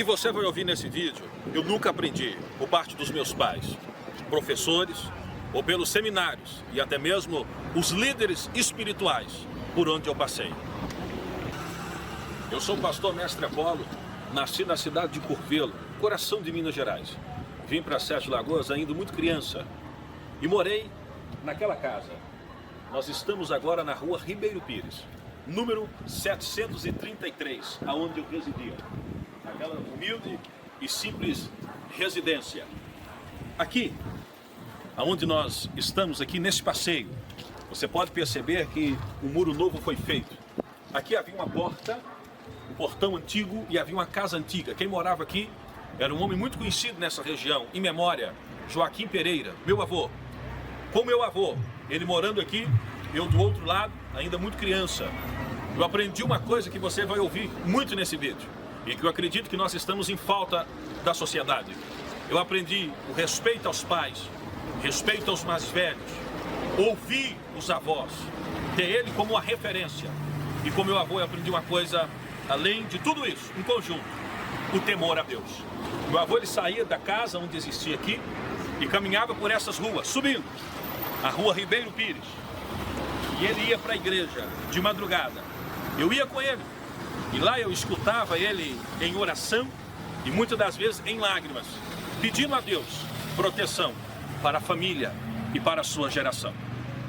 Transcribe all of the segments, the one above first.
que você vai ouvir nesse vídeo, eu nunca aprendi por parte dos meus pais, professores, ou pelos seminários e até mesmo os líderes espirituais por onde eu passei. Eu sou o pastor Mestre Apolo, nasci na cidade de Curvelo, coração de Minas Gerais. Vim para Sete Lagoas ainda muito criança e morei naquela casa. Nós estamos agora na rua Ribeiro Pires, número 733, aonde eu residia. Aquela humilde e simples residência. Aqui, aonde nós estamos aqui nesse passeio, você pode perceber que um muro novo foi feito. Aqui havia uma porta, um portão antigo e havia uma casa antiga. Quem morava aqui era um homem muito conhecido nessa região, em memória, Joaquim Pereira, meu avô. Com meu avô, ele morando aqui, eu do outro lado, ainda muito criança. Eu aprendi uma coisa que você vai ouvir muito nesse vídeo e que eu acredito que nós estamos em falta da sociedade. Eu aprendi o respeito aos pais, respeito aos mais velhos, ouvir os avós, ter ele como uma referência. E com meu avô eu aprendi uma coisa, além de tudo isso, em conjunto, o temor a Deus. Meu avô ele saía da casa onde existia aqui e caminhava por essas ruas, subindo a rua Ribeiro Pires. E ele ia para a igreja de madrugada. Eu ia com ele e lá eu escutava ele em oração e muitas das vezes em lágrimas, pedindo a Deus proteção para a família e para a sua geração.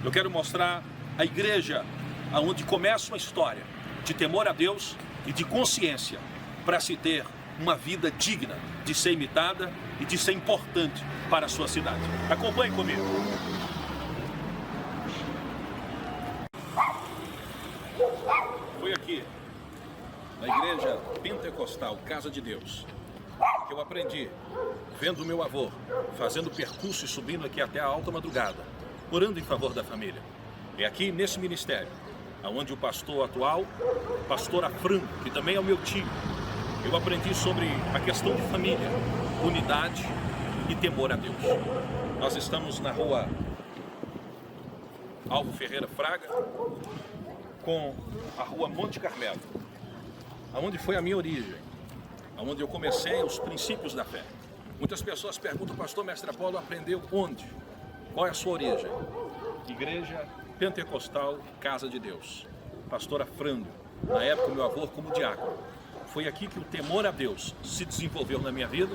Eu quero mostrar a igreja onde começa uma história de temor a Deus e de consciência para se ter uma vida digna de ser imitada e de ser importante para a sua cidade. Acompanhe comigo. Foi aqui, na igreja pentecostal, Casa de Deus, que eu aprendi, vendo meu avô, fazendo percurso e subindo aqui até a alta madrugada, orando em favor da família. É aqui nesse ministério, onde o pastor atual, pastor Afrando, que também é o meu tio, eu aprendi sobre a questão de família, unidade e temor a Deus. Nós estamos na rua Alvo Ferreira Fraga, com a rua Monte Carmelo, onde foi a minha origem, onde eu comecei os princípios da fé. Muitas pessoas perguntam, pastor Mestre Apolo aprendeu onde? Qual é a sua origem? Igreja Pentecostal Casa de Deus. Pastor Afrando, na época meu avô como diácono. Foi aqui que o temor a Deus se desenvolveu na minha vida.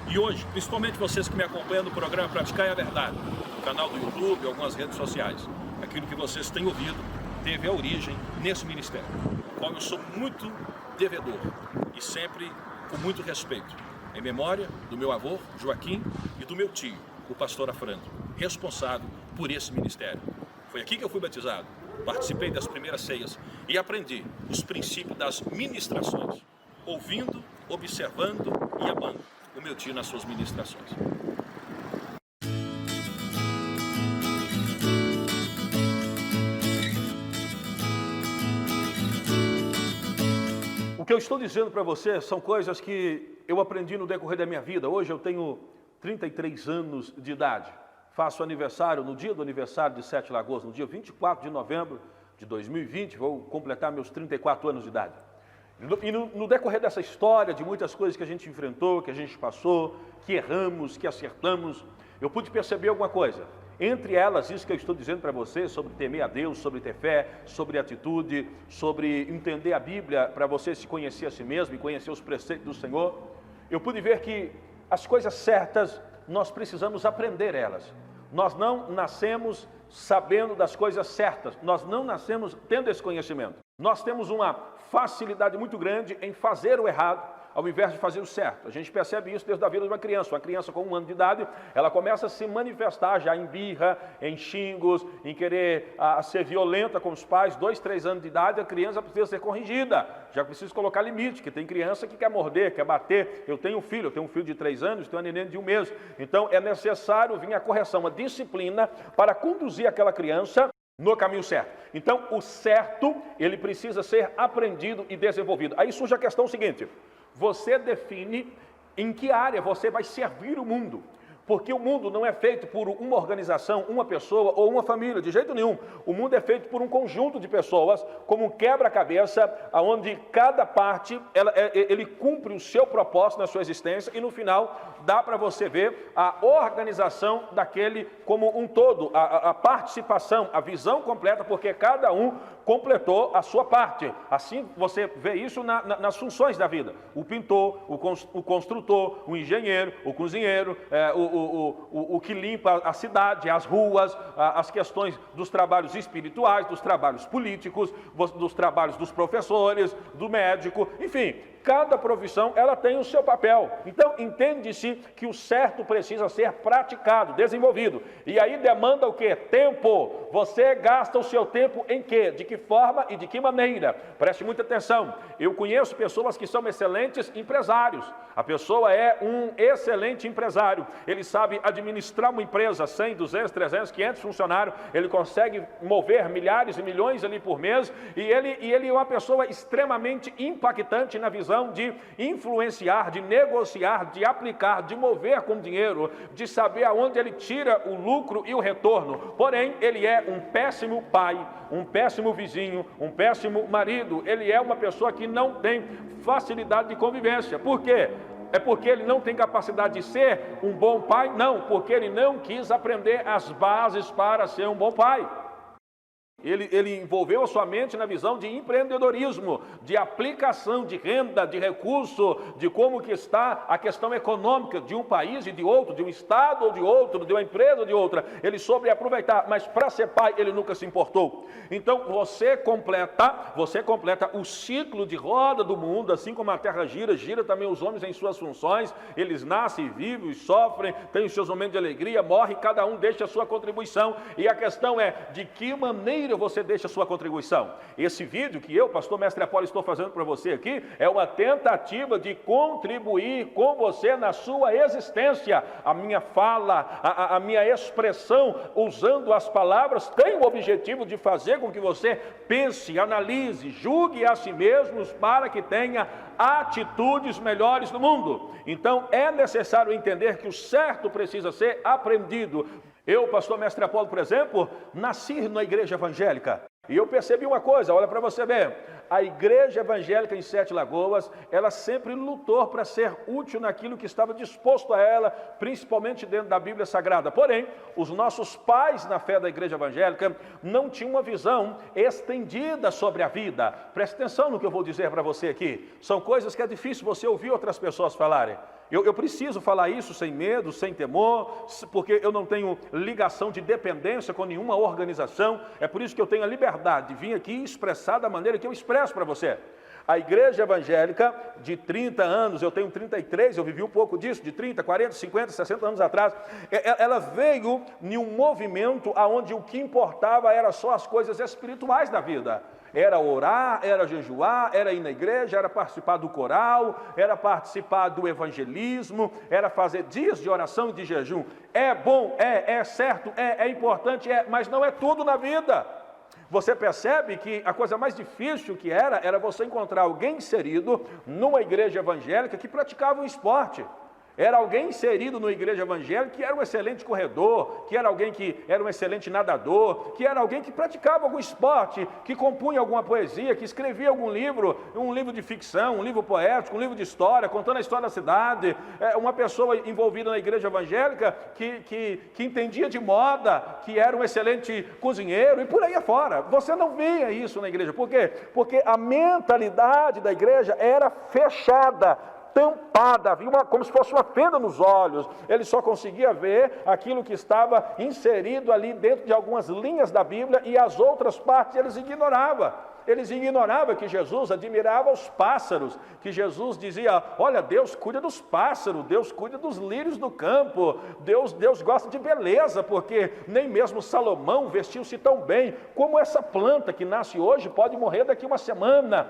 E hoje, principalmente vocês que me acompanham no programa Praticar a Verdade, no canal do YouTube, algumas redes sociais, aquilo que vocês têm ouvido teve a origem nesse ministério, ao qual eu sou muito devedor e sempre com muito respeito, em memória do meu avô, Joaquim, e do meu tio, o pastor Afrando, responsável por esse ministério. Foi aqui que eu fui batizado, participei das primeiras ceias e aprendi os princípios das ministrações, ouvindo, observando e amando o meu tio nas suas ministrações. O que eu estou dizendo para você são coisas que eu aprendi no decorrer da minha vida. Hoje eu tenho 33 anos de idade. Faço aniversário no dia do aniversário de Sete Lagoas, no dia 24 de novembro de 2020, vou completar meus 34 anos de idade. E no decorrer dessa história, de muitas coisas que a gente enfrentou, que a gente passou, que erramos, que acertamos, eu pude perceber alguma coisa. Entre elas, isso que eu estou dizendo para você, sobre temer a Deus, sobre ter fé, sobre atitude, sobre entender a Bíblia, para você se conhecer a si mesmo e conhecer os preceitos do Senhor, eu pude ver que as coisas certas, nós precisamos aprender elas. Nós não nascemos sabendo das coisas certas, nós não nascemos tendo esse conhecimento. Nós temos uma facilidade muito grande em fazer o errado, ao invés de fazer o certo. A gente percebe isso desde a vida de uma criança com 1 ano de idade, ela começa a se manifestar já em birra, em xingos, em querer ser violenta com os pais. 2, 3 anos de idade, a criança precisa ser corrigida, já precisa colocar limite, que tem criança que quer morder, quer bater. Eu tenho um filho de 3 anos, tenho uma neném de 1 mês, então é necessário vir a correção, a disciplina para conduzir aquela criança no caminho certo. Então, o certo, ele precisa ser aprendido e desenvolvido. Aí surge a questão seguinte: você define em que área você vai servir o mundo. Porque o mundo não é feito por uma organização, uma pessoa ou uma família, de jeito nenhum. O mundo é feito por um conjunto de pessoas, como um quebra-cabeça, onde cada parte, ele cumpre o seu propósito na sua existência e no final dá para você ver a organização daquele como um todo, a participação, a visão completa, porque cada um completou a sua parte. Assim você vê isso nas funções da vida. O pintor, o construtor, o engenheiro, o cozinheiro, o que limpa a cidade, as ruas, as questões dos trabalhos espirituais, dos trabalhos políticos, dos trabalhos dos professores, do médico, enfim, cada profissão ela tem o seu papel. Então entende-se que o certo precisa ser praticado, desenvolvido. E aí demanda o quê? Tempo. Você gasta o seu tempo em quê? De que forma e de que maneira? Preste muita atenção. Eu conheço pessoas que são excelentes empresários. A pessoa é um excelente empresário. Ele sabe administrar uma empresa, 100, 200, 300, 500 funcionários. Ele consegue mover milhares e milhões ali por mês. E ele é uma pessoa extremamente impactante na visão de influenciar, de negociar, de aplicar, de mover com dinheiro, de saber aonde ele tira o lucro e o retorno. Porém, ele é um péssimo pai, um péssimo vizinho, um péssimo marido. Ele é uma pessoa que não tem facilidade de convivência. Por quê? É porque ele não tem capacidade de ser um bom pai? Não, porque ele não quis aprender as bases para ser um bom pai. Ele envolveu a sua mente na visão de empreendedorismo, de aplicação de renda, de recurso, de como que está a questão econômica de um país e de outro, de um estado ou de outro, de uma empresa ou de outra. Ele soube aproveitar, mas para ser pai ele nunca se importou. Então você completa o ciclo de roda do mundo, assim como a terra gira, gira também os homens em suas funções. Eles nascem, vivem, sofrem, têm os seus momentos de alegria, morrem, cada um deixa a sua contribuição. E a questão é, de que maneira você deixa a sua contribuição? Esse vídeo que eu, pastor Mestre Apolo, estou fazendo para você aqui, é uma tentativa de contribuir com você na sua existência. A minha fala, a minha expressão, usando as palavras, tem o objetivo de fazer com que você pense, analise, julgue a si mesmos para que tenha atitudes melhores no mundo. Então é necessário entender que o certo precisa ser aprendido. Eu, pastor Mestre Apolo, por exemplo, nasci na igreja evangélica. E eu percebi uma coisa, olha para você ver. A igreja evangélica em Sete Lagoas, ela sempre lutou para ser útil naquilo que estava disposto a ela, principalmente dentro da Bíblia Sagrada. Porém, os nossos pais na fé da igreja evangélica não tinham uma visão estendida sobre a vida. Preste atenção no que eu vou dizer para você aqui. São coisas que é difícil você ouvir outras pessoas falarem. Eu preciso falar isso sem medo, sem temor, porque eu não tenho ligação de dependência com nenhuma organização. É por isso que eu tenho a liberdade de vir aqui expressar da maneira que eu expresso para você. A igreja evangélica de 30 anos, eu tenho 33, eu vivi um pouco disso, de 30, 40, 50, 60 anos atrás, ela veio em um movimento onde o que importava era só as coisas espirituais da vida. Era orar, era jejuar, era ir na igreja, era participar do coral, era participar do evangelismo, era fazer dias de oração e de jejum. É bom, é certo, é importante, mas não é tudo na vida. Você percebe que a coisa mais difícil que era você encontrar alguém inserido numa igreja evangélica que praticava um esporte. Era alguém inserido numa igreja evangélica que era um excelente corredor, que era alguém que era um excelente nadador, que era alguém que praticava algum esporte, que compunha alguma poesia, que escrevia algum livro, um livro de ficção, um livro poético, um livro de história, contando a história da cidade. Uma pessoa envolvida na igreja evangélica que entendia de moda, que era um excelente cozinheiro e por aí afora. Você não via isso na igreja. Por quê? Porque a mentalidade da igreja era fechada, tampada, havia como se fosse uma fenda nos olhos. Ele só conseguia ver aquilo que estava inserido ali dentro de algumas linhas da Bíblia e as outras partes eles ignoravam. Eles ignoravam que Jesus admirava os pássaros, que Jesus dizia, olha, Deus cuida dos pássaros, Deus cuida dos lírios do campo, Deus gosta de beleza, porque nem mesmo Salomão vestiu-se tão bem como essa planta que nasce hoje pode morrer daqui uma semana.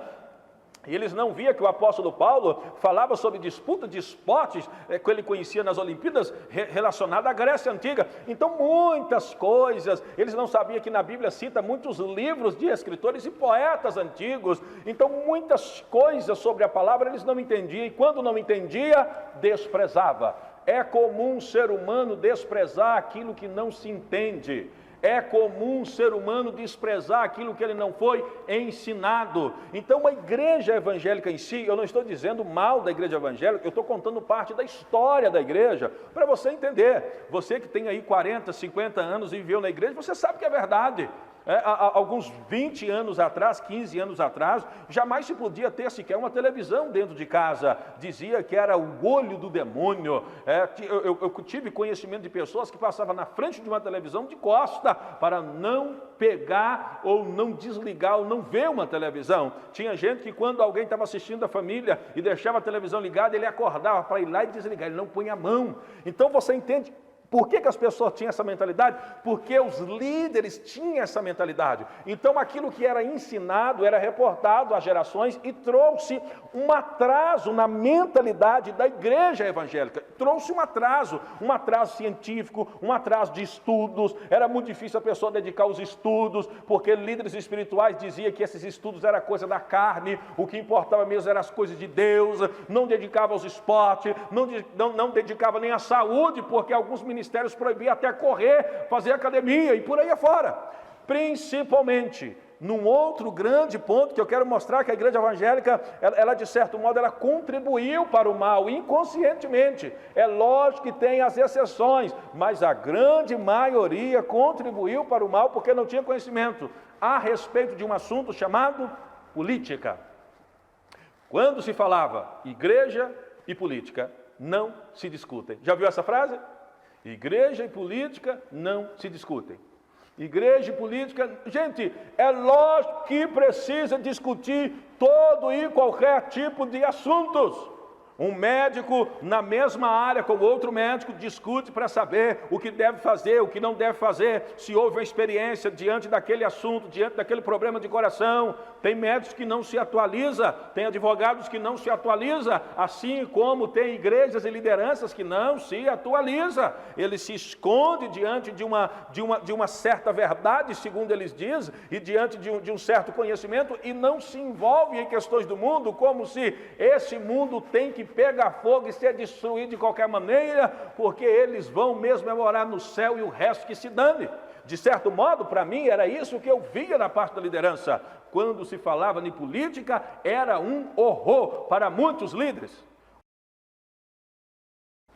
E eles não viam que o apóstolo Paulo falava sobre disputa de esportes que ele conhecia nas Olimpíadas relacionada à Grécia Antiga. Então muitas coisas, eles não sabiam que na Bíblia cita muitos livros de escritores e poetas antigos. Então muitas coisas sobre a palavra eles não entendiam e quando não entendia, desprezava. É comum ser humano desprezar aquilo que não se entende. É comum ser humano desprezar aquilo que ele não foi ensinado. Então, uma igreja evangélica em si, eu não estou dizendo mal da igreja evangélica, eu estou contando parte da história da igreja, para você entender. Você que tem aí 40, 50 anos e viveu na igreja, você sabe que é verdade. Há alguns 20 anos atrás, 15 anos atrás, jamais se podia ter sequer uma televisão dentro de casa. Dizia que era o olho do demônio. Eu tive conhecimento de pessoas que passavam na frente de uma televisão de costa para não pegar ou não desligar ou não ver uma televisão. Tinha gente que quando alguém estava assistindo a família e deixava a televisão ligada, ele acordava para ir lá e desligar, ele não punha a mão. Então você entende por que as pessoas tinham essa mentalidade? Porque os líderes tinham essa mentalidade. Então aquilo que era ensinado era reportado às gerações e trouxe um atraso na mentalidade da igreja evangélica. Trouxe um atraso científico, um atraso de estudos. Era muito difícil a pessoa dedicar os estudos, porque líderes espirituais diziam que esses estudos era coisa da carne, o que importava mesmo eram as coisas de Deus, não dedicava aos esportes, não dedicava nem à saúde, porque alguns ministérios proibiam até correr, fazer academia e por aí afora. Principalmente, num outro grande ponto que eu quero mostrar que a igreja evangélica, ela de certo modo, ela contribuiu para o mal, inconscientemente. É lógico que tem as exceções, mas a grande maioria contribuiu para o mal porque não tinha conhecimento a respeito de um assunto chamado política. Quando se falava igreja e política, não se discutem. Já viu essa frase? Igreja e política não se discutem. Igreja e política, gente, é lógico que precisa discutir todo e qualquer tipo de assuntos. Um médico na mesma área com outro médico discute para saber o que deve fazer, o que não deve fazer, se houve uma experiência diante daquele assunto, diante daquele problema de coração. Tem médicos que não se atualizam, tem advogados que não se atualizam, assim como tem igrejas e lideranças que não se atualizam. Ele se esconde diante de uma certa verdade, segundo eles dizem, e diante de um certo conhecimento, e não se envolve em questões do mundo, como se esse mundo tem que pegar fogo e ser destruído de qualquer maneira, porque eles vão mesmo morar no céu e o resto que se dane. De certo modo, para mim, era isso que eu via na parte da liderança. Quando se falava em política, era um horror para muitos líderes.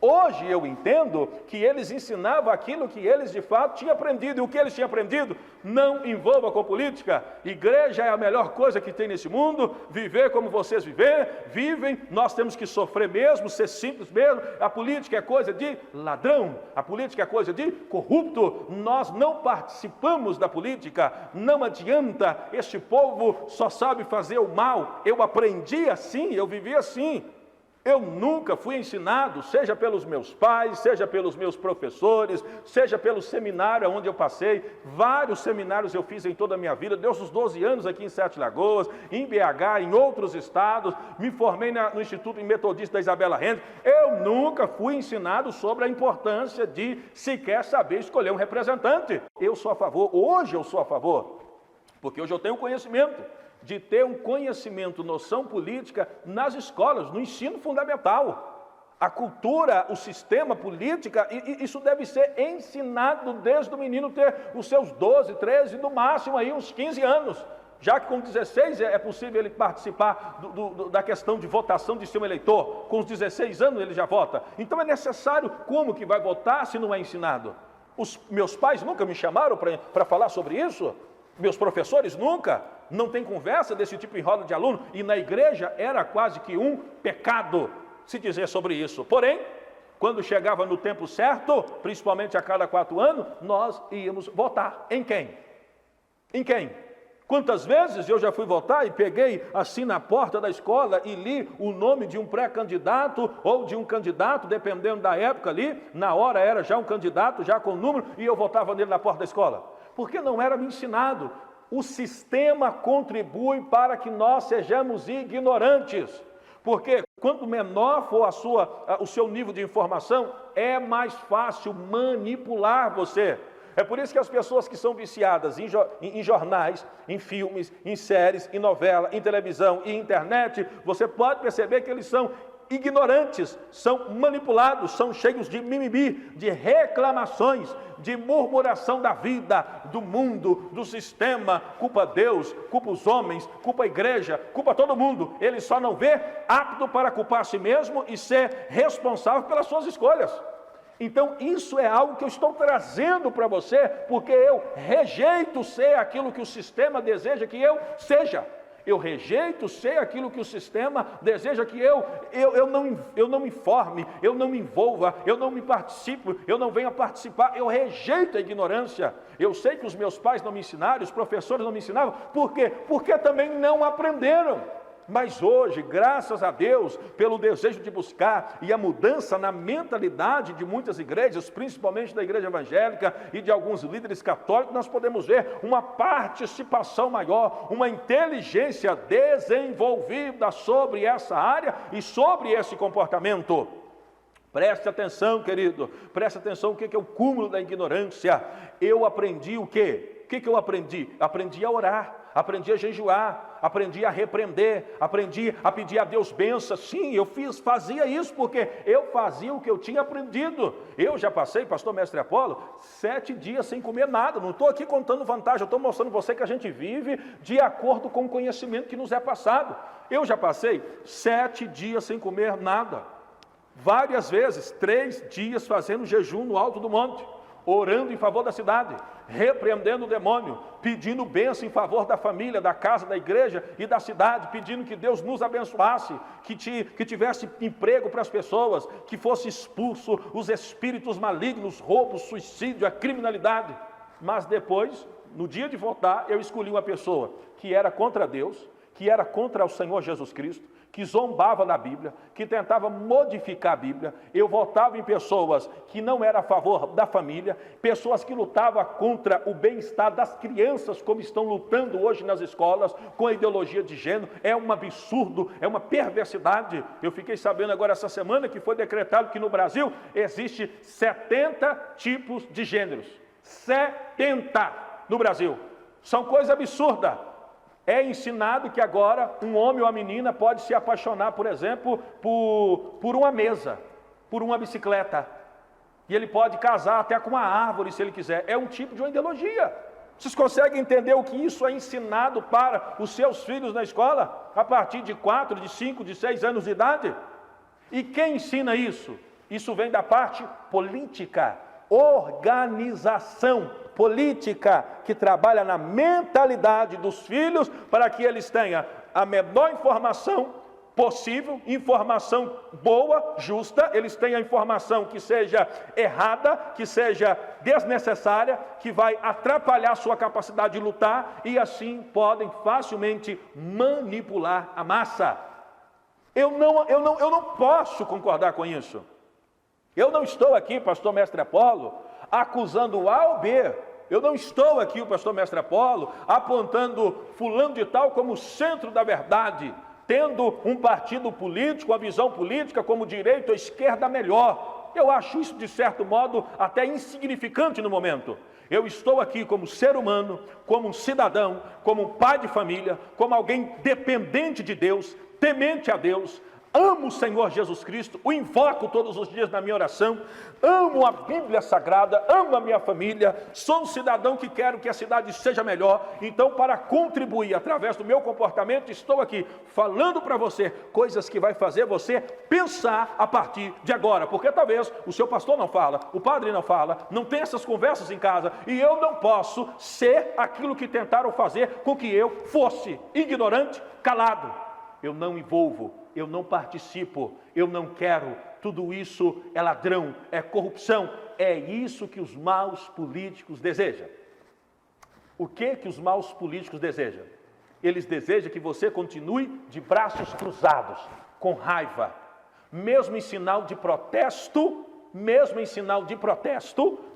Hoje eu entendo que eles ensinavam aquilo que eles de fato tinham aprendido. E o que eles tinham aprendido não envolva com política. Igreja é a melhor coisa que tem nesse mundo. Viver como vocês vivem. Nós temos que sofrer mesmo, ser simples mesmo. A política é coisa de ladrão. A política é coisa de corrupto. Nós não participamos da política. Não adianta. Este povo só sabe fazer o mal. Eu aprendi assim, eu vivi assim. Eu nunca fui ensinado, seja pelos meus pais, seja pelos meus professores, seja pelo seminário onde eu passei. Vários seminários eu fiz em toda a minha vida, desde os 12 anos aqui em Sete Lagoas, em BH, em outros estados. Me formei no Instituto Metodista da Isabela Rendes. Eu nunca fui ensinado sobre a importância de sequer saber escolher um representante. Eu sou a favor, hoje eu sou a favor, porque hoje eu tenho conhecimento de ter um conhecimento, noção política nas escolas, no ensino fundamental. A cultura, o sistema política, isso deve ser ensinado desde o menino ter os seus 12, 13, no máximo aí uns 15 anos. Já que com 16 é possível ele participar da questão de votação de ser um eleitor. Com os 16 anos ele já vota. Então é necessário, como que vai votar se não é ensinado? Os meus pais nunca me chamaram para falar sobre isso? Meus professores nunca. Não tem conversa desse tipo em roda de aluno. E na igreja era quase que um pecado se dizer sobre isso. Porém, quando chegava no tempo certo, principalmente a cada 4 anos, nós íamos votar. Em quem? Em quem? Quantas vezes eu já fui votar e peguei assim na porta da escola e li o nome de um pré-candidato ou de um candidato, dependendo da época ali, na hora era já um candidato, já com número, e eu votava nele na porta da escola. Porque não era me ensinado. O sistema contribui para que nós sejamos ignorantes. Porque quanto menor for o seu nível de informação, é mais fácil manipular você. É por isso que as pessoas que são viciadas em jornais, em filmes, em séries, em novela, em televisão e internet, você pode perceber que eles são ignorantes, são manipulados, são cheios de mimimi, de reclamações, de murmuração da vida, do mundo, do sistema. Culpa Deus, culpa os homens, culpa a igreja, culpa todo mundo. Ele só não vê apto para culpar a si mesmo e ser responsável pelas suas escolhas. Então isso é algo que eu estou trazendo para você, porque eu rejeito ser aquilo que o sistema deseja que eu seja. Eu rejeito ser aquilo que o sistema deseja que eu não me forme, eu não me envolva, eu não me participo, eu não venha participar. Eu rejeito a ignorância. Eu sei que os meus pais não me ensinaram, os professores não me ensinavam. Por quê? Porque também não aprenderam. Mas hoje, graças a Deus, pelo desejo de buscar e a mudança na mentalidade de muitas igrejas, principalmente da igreja evangélica e de alguns líderes católicos, nós podemos ver uma participação maior, uma inteligência desenvolvida sobre essa área e sobre esse comportamento. Preste atenção, querido, preste atenção, o que é o cúmulo da ignorância? Eu aprendi o quê? O que eu aprendi? Aprendi a orar. Aprendi a jejuar, aprendi a repreender, aprendi a pedir a Deus bênçãos. Sim, eu fazia isso porque eu fazia o que eu tinha aprendido. Eu já passei, pastor Mestre Apolo, 7 dias sem comer nada. Não estou aqui contando vantagem, eu estou mostrando você que a gente vive de acordo com o conhecimento que nos é passado. Eu já passei 7 dias sem comer nada. Várias vezes, 3 dias fazendo jejum no alto do monte, orando em favor da cidade, repreendendo o demônio, pedindo bênção em favor da família, da casa, da igreja e da cidade, pedindo que Deus nos abençoasse, que tivesse emprego para as pessoas, que fosse expulso os espíritos malignos, roubos, suicídio, a criminalidade. Mas depois, no dia de votar, eu escolhi uma pessoa que era contra Deus, que era contra o Senhor Jesus Cristo, que zombava da Bíblia, que tentava modificar a Bíblia. Eu votava em pessoas que não eram a favor da família, pessoas que lutavam contra o bem-estar das crianças, como estão lutando hoje nas escolas, com a ideologia de gênero. É um absurdo, é uma perversidade. Eu fiquei sabendo agora essa semana que foi decretado que no Brasil existe 70 tipos de gêneros. 70 no Brasil. São coisa absurda. É ensinado que agora um homem ou uma menina pode se apaixonar, por exemplo, por uma mesa, por uma bicicleta. E ele pode casar até com uma árvore, se ele quiser. É um tipo de uma ideologia. Vocês conseguem entender o que isso é ensinado para os seus filhos na escola? A partir de 4, de 5, de 6 anos de idade? E quem ensina isso? Isso vem da parte política, organização política, que trabalha na mentalidade dos filhos para que eles tenham a menor informação possível, informação boa, justa, eles tenham a informação que seja errada, que seja desnecessária, que vai atrapalhar a sua capacidade de lutar e assim podem facilmente manipular a massa. Eu não posso concordar com isso. Eu não estou aqui, pastor Mestre Apolo, acusando o A ou B. Eu não estou aqui, o pastor Mestre Apolo, apontando fulano de tal como centro da verdade, tendo um partido político, uma visão política como direita ou esquerda melhor. Eu acho isso, de certo modo, até insignificante no momento. Eu estou aqui como ser humano, como um cidadão, como um pai de família, como alguém dependente de Deus, temente a Deus. Amo o Senhor Jesus Cristo, o invoco todos os dias na minha oração, amo a Bíblia Sagrada, amo a minha família, sou um cidadão que quero que a cidade seja melhor. Então, para contribuir através do meu comportamento, estou aqui falando para você coisas que vai fazer você pensar a partir de agora, porque talvez o seu pastor não fala, o padre não fala, não tem essas conversas em casa, e eu não posso ser aquilo que tentaram fazer com que eu fosse ignorante, calado. Eu não envolvo, eu não participo, eu não quero. Tudo isso é ladrão, é corrupção. É isso que os maus políticos desejam. O que os maus políticos desejam? Eles desejam que você continue de braços cruzados, com raiva, mesmo em sinal de protesto,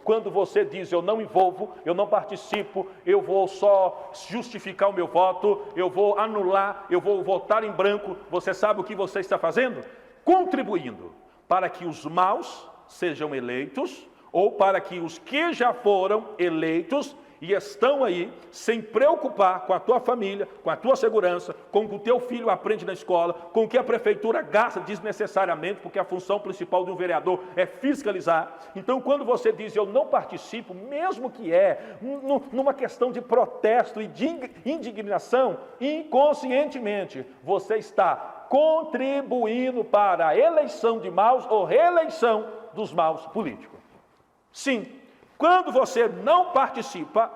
quando você diz eu não envolvo, eu não participo, eu vou só justificar o meu voto, eu vou anular, eu vou votar em branco, você sabe o que você está fazendo? Contribuindo para que os maus sejam eleitos, ou para que os que já foram eleitos e estão aí sem preocupar com a tua família, com a tua segurança, com o que o teu filho aprende na escola, com o que a prefeitura gasta desnecessariamente, porque a função principal de um vereador é fiscalizar. Então, quando você diz eu não participo, mesmo que numa questão de protesto e de indignação, inconscientemente você está contribuindo para a eleição de maus ou reeleição dos maus políticos. Sim, quando você não participa,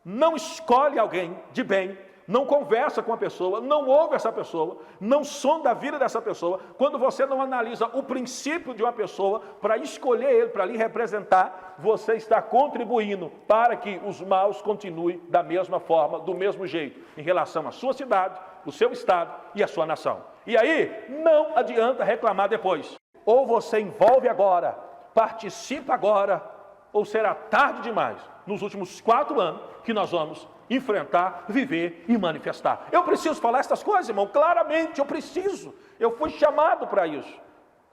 não escolhe alguém de bem, não conversa com a pessoa, não ouve essa pessoa, não sonda a vida dessa pessoa, quando você não analisa o princípio de uma pessoa para escolher ele, para lhe representar, você está contribuindo para que os maus continuem da mesma forma, do mesmo jeito, em relação à sua cidade, o seu estado e a sua nação. E aí, não adianta reclamar depois. Ou você envolve agora, participa agora, ou será tarde demais, nos últimos 4 anos, que nós vamos enfrentar, viver e manifestar. Eu preciso falar essas coisas, irmão, claramente, eu preciso. Eu fui chamado para isso.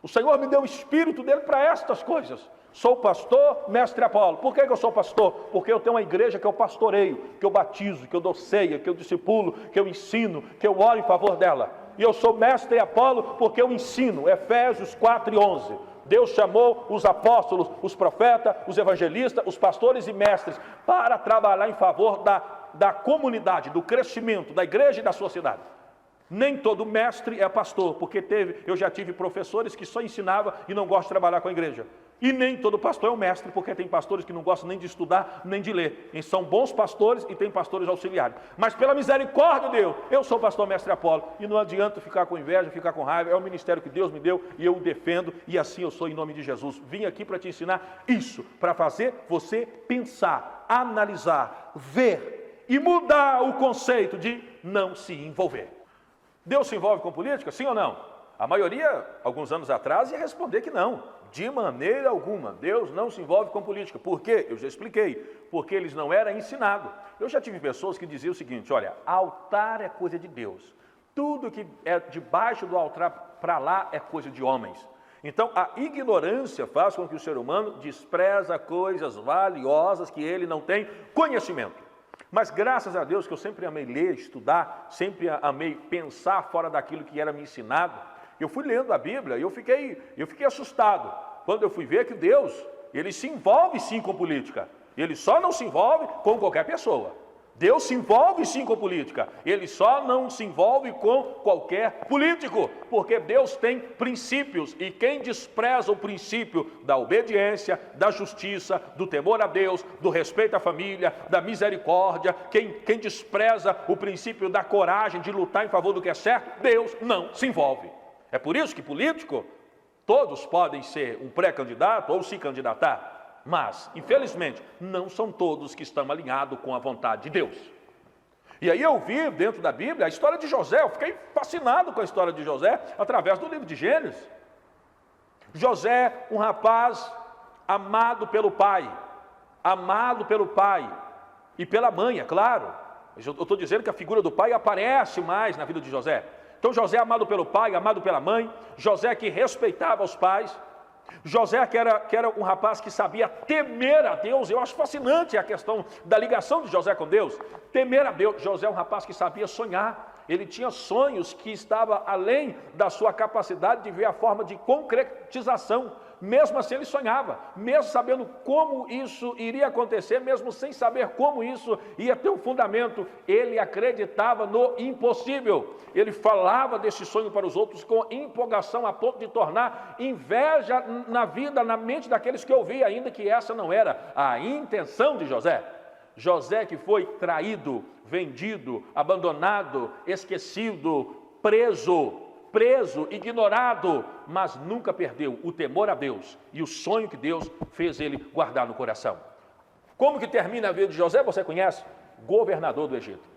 O Senhor me deu o Espírito dele para estas coisas. Sou pastor, mestre Apolo. Por que eu sou pastor? Porque eu tenho uma igreja que eu pastoreio, que eu batizo, que eu dou ceia, que eu discipulo, que eu ensino, que eu oro em favor dela. E eu sou mestre Apolo porque eu ensino, Efésios 4:11. Deus chamou os apóstolos, os profetas, os evangelistas, os pastores e mestres para trabalhar em favor da comunidade, do crescimento da igreja e da sociedade. Nem todo mestre é pastor, porque eu já tive professores que só ensinavam e não gostam de trabalhar com a igreja. E nem todo pastor é um mestre, porque tem pastores que não gostam nem de estudar, nem de ler. E são bons pastores e tem pastores auxiliares. Mas pela misericórdia de Deus, eu sou pastor mestre Apolo. E não adianta ficar com inveja, ficar com raiva. É o ministério que Deus me deu e eu o defendo. E assim eu sou em nome de Jesus. Vim aqui para te ensinar isso, para fazer você pensar, analisar, ver e mudar o conceito de não se envolver. Deus se envolve com política, sim ou não? A maioria, alguns anos atrás, ia responder que não. De maneira alguma, Deus não se envolve com política. Por quê? Eu já expliquei. Porque eles não eram ensinados. Eu já tive pessoas que diziam o seguinte, olha, altar é coisa de Deus. Tudo que é debaixo do altar para lá é coisa de homens. Então, a ignorância faz com que o ser humano despreza coisas valiosas que ele não tem conhecimento. Mas graças a Deus que eu sempre amei ler, estudar, sempre amei pensar fora daquilo que era me ensinado. Eu fui lendo a Bíblia e eu fiquei assustado quando eu fui ver que Deus, ele se envolve sim com política. Ele só não se envolve com qualquer pessoa. Deus se envolve sim com política. Ele só não se envolve com qualquer político, porque Deus tem princípios e quem despreza o princípio da obediência, da justiça, do temor a Deus, do respeito à família, da misericórdia, quem despreza o princípio da coragem de lutar em favor do que é certo, Deus não se envolve. É por isso que político, todos podem ser um pré-candidato ou se candidatar, mas, infelizmente, não são todos que estão alinhados com a vontade de Deus. E aí eu vi dentro da Bíblia a história de José, eu fiquei fascinado com a história de José através do livro de Gênesis. José, um rapaz amado pelo pai e pela mãe, é claro. Eu estou dizendo que a figura do pai aparece mais na vida de José. Então José amado pelo pai, amado pela mãe, José que respeitava os pais, José que era um rapaz que sabia temer a Deus. Eu acho fascinante a questão da ligação de José com Deus, temer a Deus. José é um rapaz que sabia sonhar, ele tinha sonhos que estavam além da sua capacidade de ver a forma de concretização. Mesmo assim ele sonhava, mesmo sabendo como isso iria acontecer, mesmo sem saber como isso ia ter um fundamento, ele acreditava no impossível. Ele falava desse sonho para os outros com empolgação a ponto de tornar inveja na vida, na mente daqueles que ouviam, ainda que essa não era a intenção de José. José que foi traído, vendido, abandonado, esquecido, preso, ignorado, mas nunca perdeu o temor a Deus e o sonho que Deus fez ele guardar no coração. Como que termina a vida de José? Você conhece? Governador do Egito,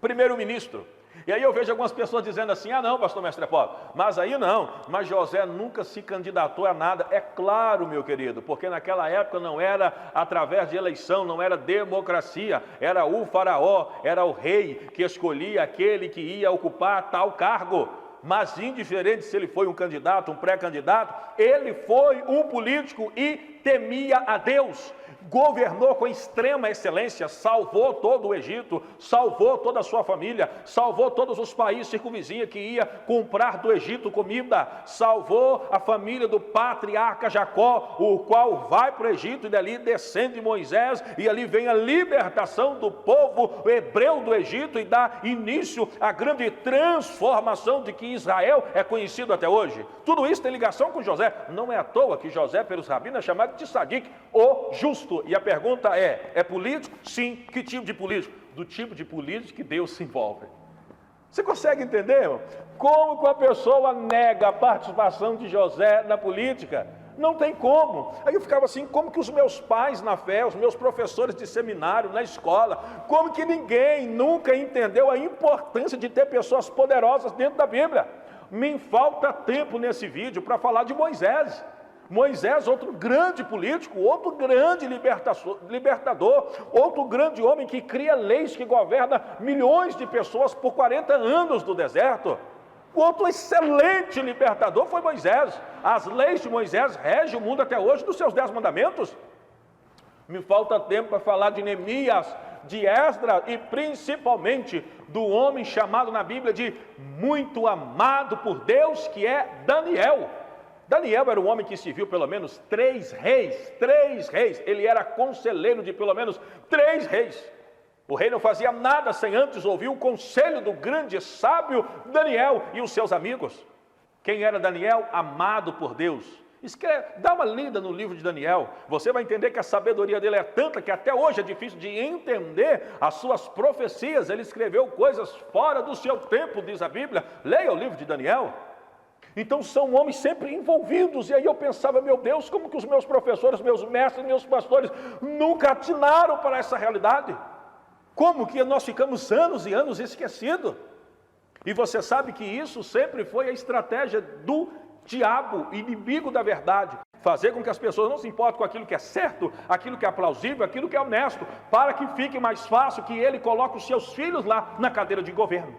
primeiro-ministro. E aí eu vejo algumas pessoas dizendo assim, não, pastor mestre Apolo, mas aí não, mas José nunca se candidatou a nada. É claro, meu querido, porque naquela época não era através de eleição, não era democracia, era o faraó, era o rei que escolhia aquele que ia ocupar tal cargo. Mas indiferente se ele foi um candidato, um pré-candidato, ele foi um político e temia a Deus, governou com extrema excelência, salvou todo o Egito, salvou toda a sua família, salvou todos os países circunvizinhos que ia comprar do Egito comida, salvou a família do patriarca Jacó, o qual vai para o Egito e dali descende Moisés, e ali vem a libertação do povo hebreu do Egito e dá início à grande transformação de que Israel é conhecido até hoje. Tudo isso tem ligação com José. Não é à toa que José, pelos rabinos, é chamado de Tzadik, o justo. E a pergunta é político? Sim. Que tipo de político? Do tipo de político que Deus se envolve. Você consegue entender, irmão? Como que uma pessoa nega a participação de José na política? Não tem como. Aí eu ficava assim, como que os meus pais na fé, os meus professores de seminário, na escola, como que ninguém nunca entendeu a importância de ter pessoas poderosas dentro da Bíblia? Me falta tempo nesse vídeo para falar de Moisés. Moisés, outro grande político, outro grande libertador, outro grande homem que cria leis que governa milhões de pessoas por 40 anos no deserto. Outro excelente libertador foi Moisés. As leis de Moisés regem o mundo até hoje dos seus 10 mandamentos. Me falta tempo para falar de Neemias, de Esdras e principalmente do homem chamado na Bíblia de muito amado por Deus, que é Daniel. Daniel era um homem que serviu pelo menos 3 reis, ele era conselheiro de pelo menos 3 reis. O rei não fazia nada sem antes ouvir o conselho do grande sábio Daniel e os seus amigos. Quem era Daniel? Amado por Deus. Dá uma lida no livro de Daniel, você vai entender que a sabedoria dele é tanta que até hoje é difícil de entender as suas profecias. Ele escreveu coisas fora do seu tempo, diz a Bíblia. Leia o livro de Daniel. Então são homens sempre envolvidos, e aí eu pensava, meu Deus, como que os meus professores, meus mestres, meus pastores nunca atinaram para essa realidade? Como que nós ficamos anos e anos esquecidos? E você sabe que isso sempre foi a estratégia do diabo, inimigo da verdade, fazer com que as pessoas não se importem com aquilo que é certo, aquilo que é plausível, aquilo que é honesto, para que fique mais fácil que ele coloque os seus filhos lá na cadeira de governo.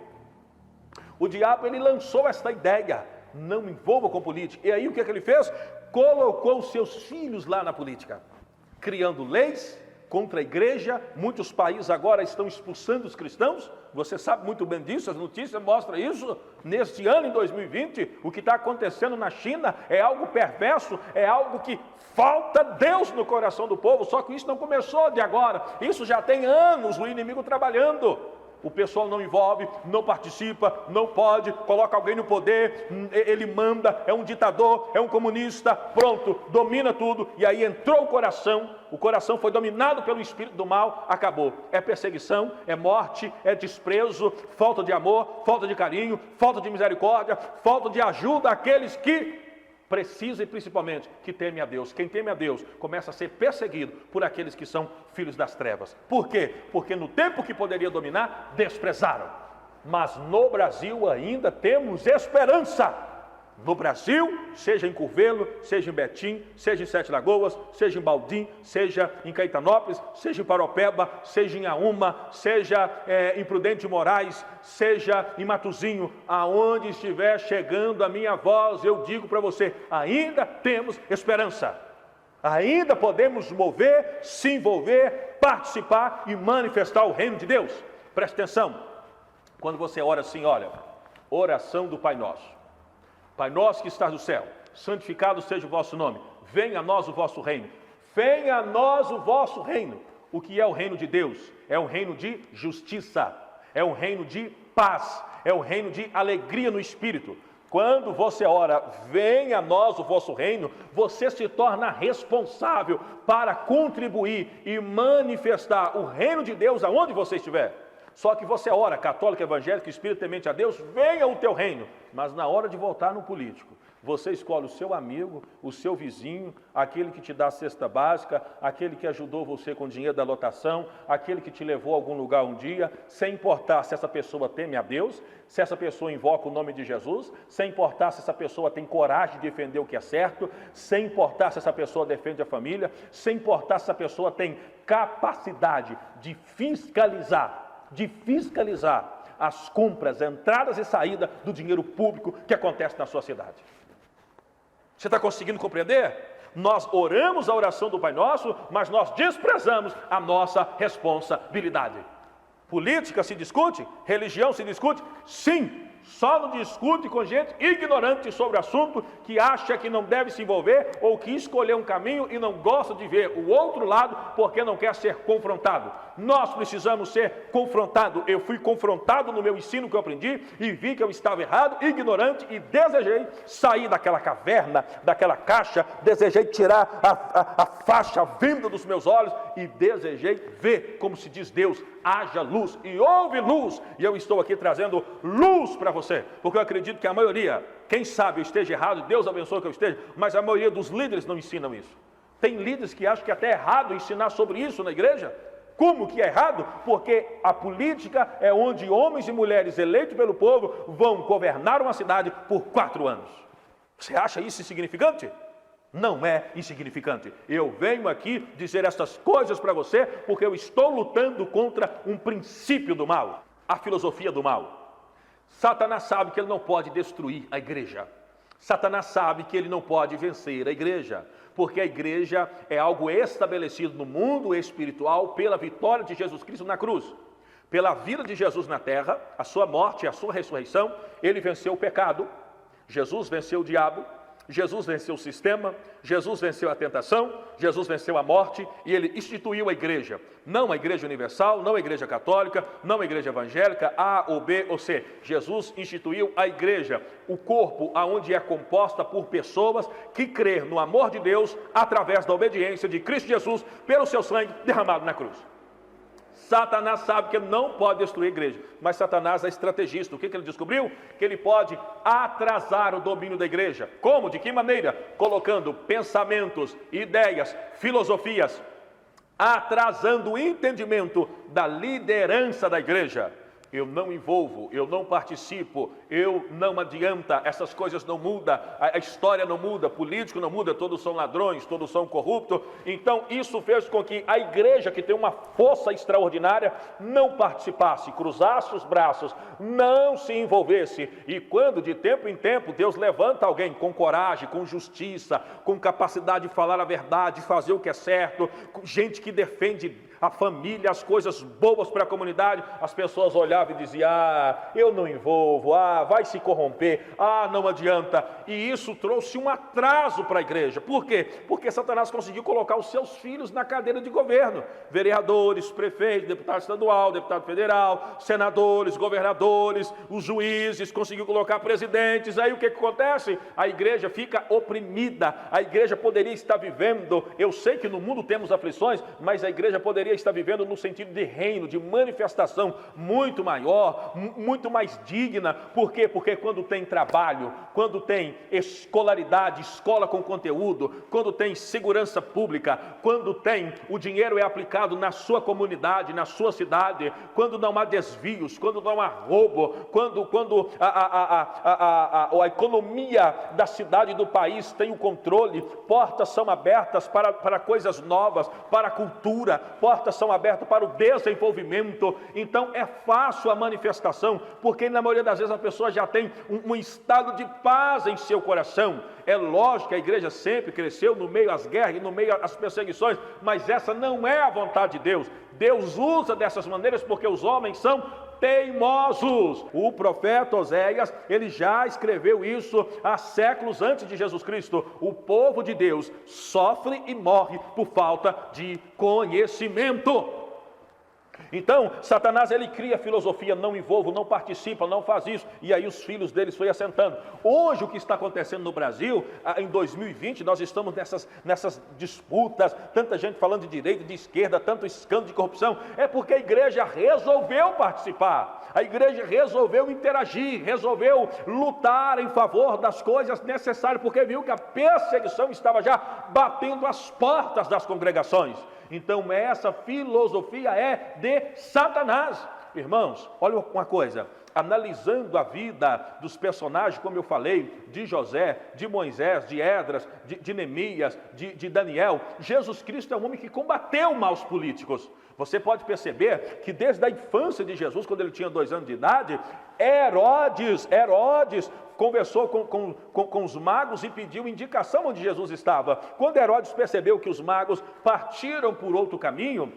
O diabo, ele lançou esta ideia: não me envolva com política. E aí o que ele fez? Colocou os seus filhos lá na política, criando leis contra a igreja. Muitos países agora estão expulsando os cristãos. Você sabe muito bem disso, as notícias mostram isso. Neste ano, em 2020, o que está acontecendo na China é algo perverso, é algo que falta Deus no coração do povo. Só que isso não começou de agora, isso já tem anos o inimigo trabalhando. O pessoal não envolve, não participa, não pode, coloca alguém no poder, ele manda, é um ditador, é um comunista, pronto, domina tudo. E aí entrou o coração foi dominado pelo espírito do mal, acabou. É perseguição, é morte, é desprezo, falta de amor, falta de carinho, falta de misericórdia, falta de ajuda àqueles que precisa, e principalmente que teme a Deus. Quem teme a Deus começa a ser perseguido por aqueles que são filhos das trevas. Por quê? Porque no tempo que poderia dominar, desprezaram. Mas no Brasil ainda temos esperança. No Brasil, seja em Curvelo, seja em Betim, seja em Sete Lagoas, seja em Baldim, seja em Caetanópolis, seja em Paropeba, seja em Auma, seja em Prudente de Moraes, seja em Matozinho, aonde estiver chegando a minha voz, eu digo para você, ainda temos esperança. Ainda podemos mover, se envolver, participar e manifestar o reino de Deus. Preste atenção, quando você ora assim, olha, oração do Pai Nosso. Pai nosso que estás no céu, santificado seja o vosso nome, venha a nós o vosso reino, venha a nós o vosso reino. O que é o reino de Deus? É um reino de justiça, é um reino de paz, é um reino de alegria no espírito. Quando você ora, venha a nós o vosso reino, você se torna responsável para contribuir e manifestar o reino de Deus aonde você estiver. Só que você ora, católico, evangélico, espírito temente a Deus, venha o teu reino. Mas na hora de votar no político, você escolhe o seu amigo, o seu vizinho, aquele que te dá a cesta básica, aquele que ajudou você com o dinheiro da lotação, aquele que te levou a algum lugar um dia, sem importar se essa pessoa teme a Deus, se essa pessoa invoca o nome de Jesus, sem importar se essa pessoa tem coragem de defender o que é certo, sem importar se essa pessoa defende a família, sem importar se essa pessoa tem capacidade de fiscalizar as compras, entradas e saídas do dinheiro público que acontece na sua cidade. Você está conseguindo compreender? Nós oramos a oração do Pai Nosso, mas nós desprezamos a nossa responsabilidade. Política se discute? Religião se discute? Sim! Só não discute com gente ignorante sobre o assunto, que acha que não deve se envolver ou que escolheu um caminho e não gosta de ver o outro lado porque não quer ser confrontado. Nós precisamos ser confrontados. Eu fui confrontado no meu ensino que eu aprendi e vi que eu estava errado, ignorante, e desejei sair daquela caverna, daquela caixa, desejei tirar a faixa, a venda dos meus olhos e desejei ver, como se diz Deus, haja luz e houve luz. E eu estou aqui trazendo luz para você, porque eu acredito que a maioria, quem sabe eu esteja errado, Deus abençoe que eu esteja, mas a maioria dos líderes não ensinam isso. Tem líderes que acham que até é errado ensinar sobre isso na igreja. Como que é errado? Porque a política é onde homens e mulheres eleitos pelo povo vão governar uma cidade por 4 anos. Você acha isso insignificante? Não é insignificante. Eu venho aqui dizer essas coisas para você porque eu estou lutando contra um princípio do mal, a filosofia do mal. Satanás sabe que ele não pode destruir a igreja. Satanás sabe que ele não pode vencer a igreja, porque a igreja é algo estabelecido no mundo espiritual pela vitória de Jesus Cristo na cruz. Pela vida de Jesus na terra, a sua morte e a sua ressurreição, ele venceu o pecado, Jesus venceu o diabo, Jesus venceu o sistema, Jesus venceu a tentação, Jesus venceu a morte e ele instituiu a igreja. Não a igreja universal, não a igreja católica, não a igreja evangélica, A ou B ou C. Jesus instituiu a igreja, o corpo aonde é composta por pessoas que crêem no amor de Deus através da obediência de Cristo Jesus pelo seu sangue derramado na cruz. Satanás sabe que ele não pode destruir a igreja, mas Satanás é estrategista. O que ele descobriu? Que ele pode atrasar o domínio da igreja. Como? De que maneira? Colocando pensamentos, ideias, filosofias, atrasando o entendimento da liderança da igreja. Eu não envolvo, eu não participo, eu não adianta, essas coisas não mudam, a história não muda, político não muda, todos são ladrões, todos são corruptos. Então isso fez com que a igreja, que tem uma força extraordinária, não participasse, cruzasse os braços, não se envolvesse. E quando de tempo em tempo Deus levanta alguém com coragem, com justiça, com capacidade de falar a verdade, de fazer o que é certo, gente que defende a família, as coisas boas para a comunidade, as pessoas olhavam e diziam: eu não envolvo, vai se corromper, não adianta. E isso trouxe um atraso para a igreja. Por quê? Porque Satanás conseguiu colocar os seus filhos na cadeira de governo, vereadores, prefeitos, deputado estadual, deputado federal, senadores, governadores, os juízes, conseguiu colocar presidentes. Aí o que acontece? A igreja fica oprimida, a igreja poderia estar vivendo, eu sei que no mundo temos aflições, mas a igreja poderia estar vivendo no sentido de reino, de manifestação muito maior, muito mais digna. Por quê? Porque quando tem trabalho, quando tem escolaridade, escola com conteúdo, quando tem segurança pública, quando tem, o dinheiro é aplicado na sua comunidade, na sua cidade, quando não há desvios, quando não há roubo, quando a economia da cidade e do país tem o controle, portas são abertas para coisas novas, para a cultura, portas são abertas para o desenvolvimento. Então é fácil a manifestação, porque na maioria das vezes a pessoa já tem um estado de paz em seu coração. É lógico que a igreja sempre cresceu no meio às guerras e no meio às perseguições, mas essa não é a vontade de Deus. Deus usa dessas maneiras porque os homens são teimosos. O profeta Oséias, ele já escreveu isso há séculos antes de Jesus Cristo. O povo de Deus sofre e morre por falta de conhecimento. Então, Satanás, ele cria filosofia, não envolvo, não participa, não faz isso, e aí os filhos deles foi assentando. Hoje, o que está acontecendo no Brasil, em 2020, nós estamos nessas disputas, tanta gente falando de direita, de esquerda, tanto escândalo de corrupção, é porque a igreja resolveu participar, a igreja resolveu interagir, resolveu lutar em favor das coisas necessárias, porque viu que a perseguição estava já batendo as portas das congregações. Então essa filosofia é de Satanás. Irmãos, olha uma coisa, analisando a vida dos personagens, como eu falei, de José, de Moisés, de Esdras, de Neemias, de Daniel, Jesus Cristo é um homem que combateu maus políticos. Você pode perceber que desde a infância de Jesus, quando ele tinha 2 anos de idade, Herodes conversou com os magos e pediu indicação onde Jesus estava. Quando Herodes percebeu que os magos partiram por outro caminho,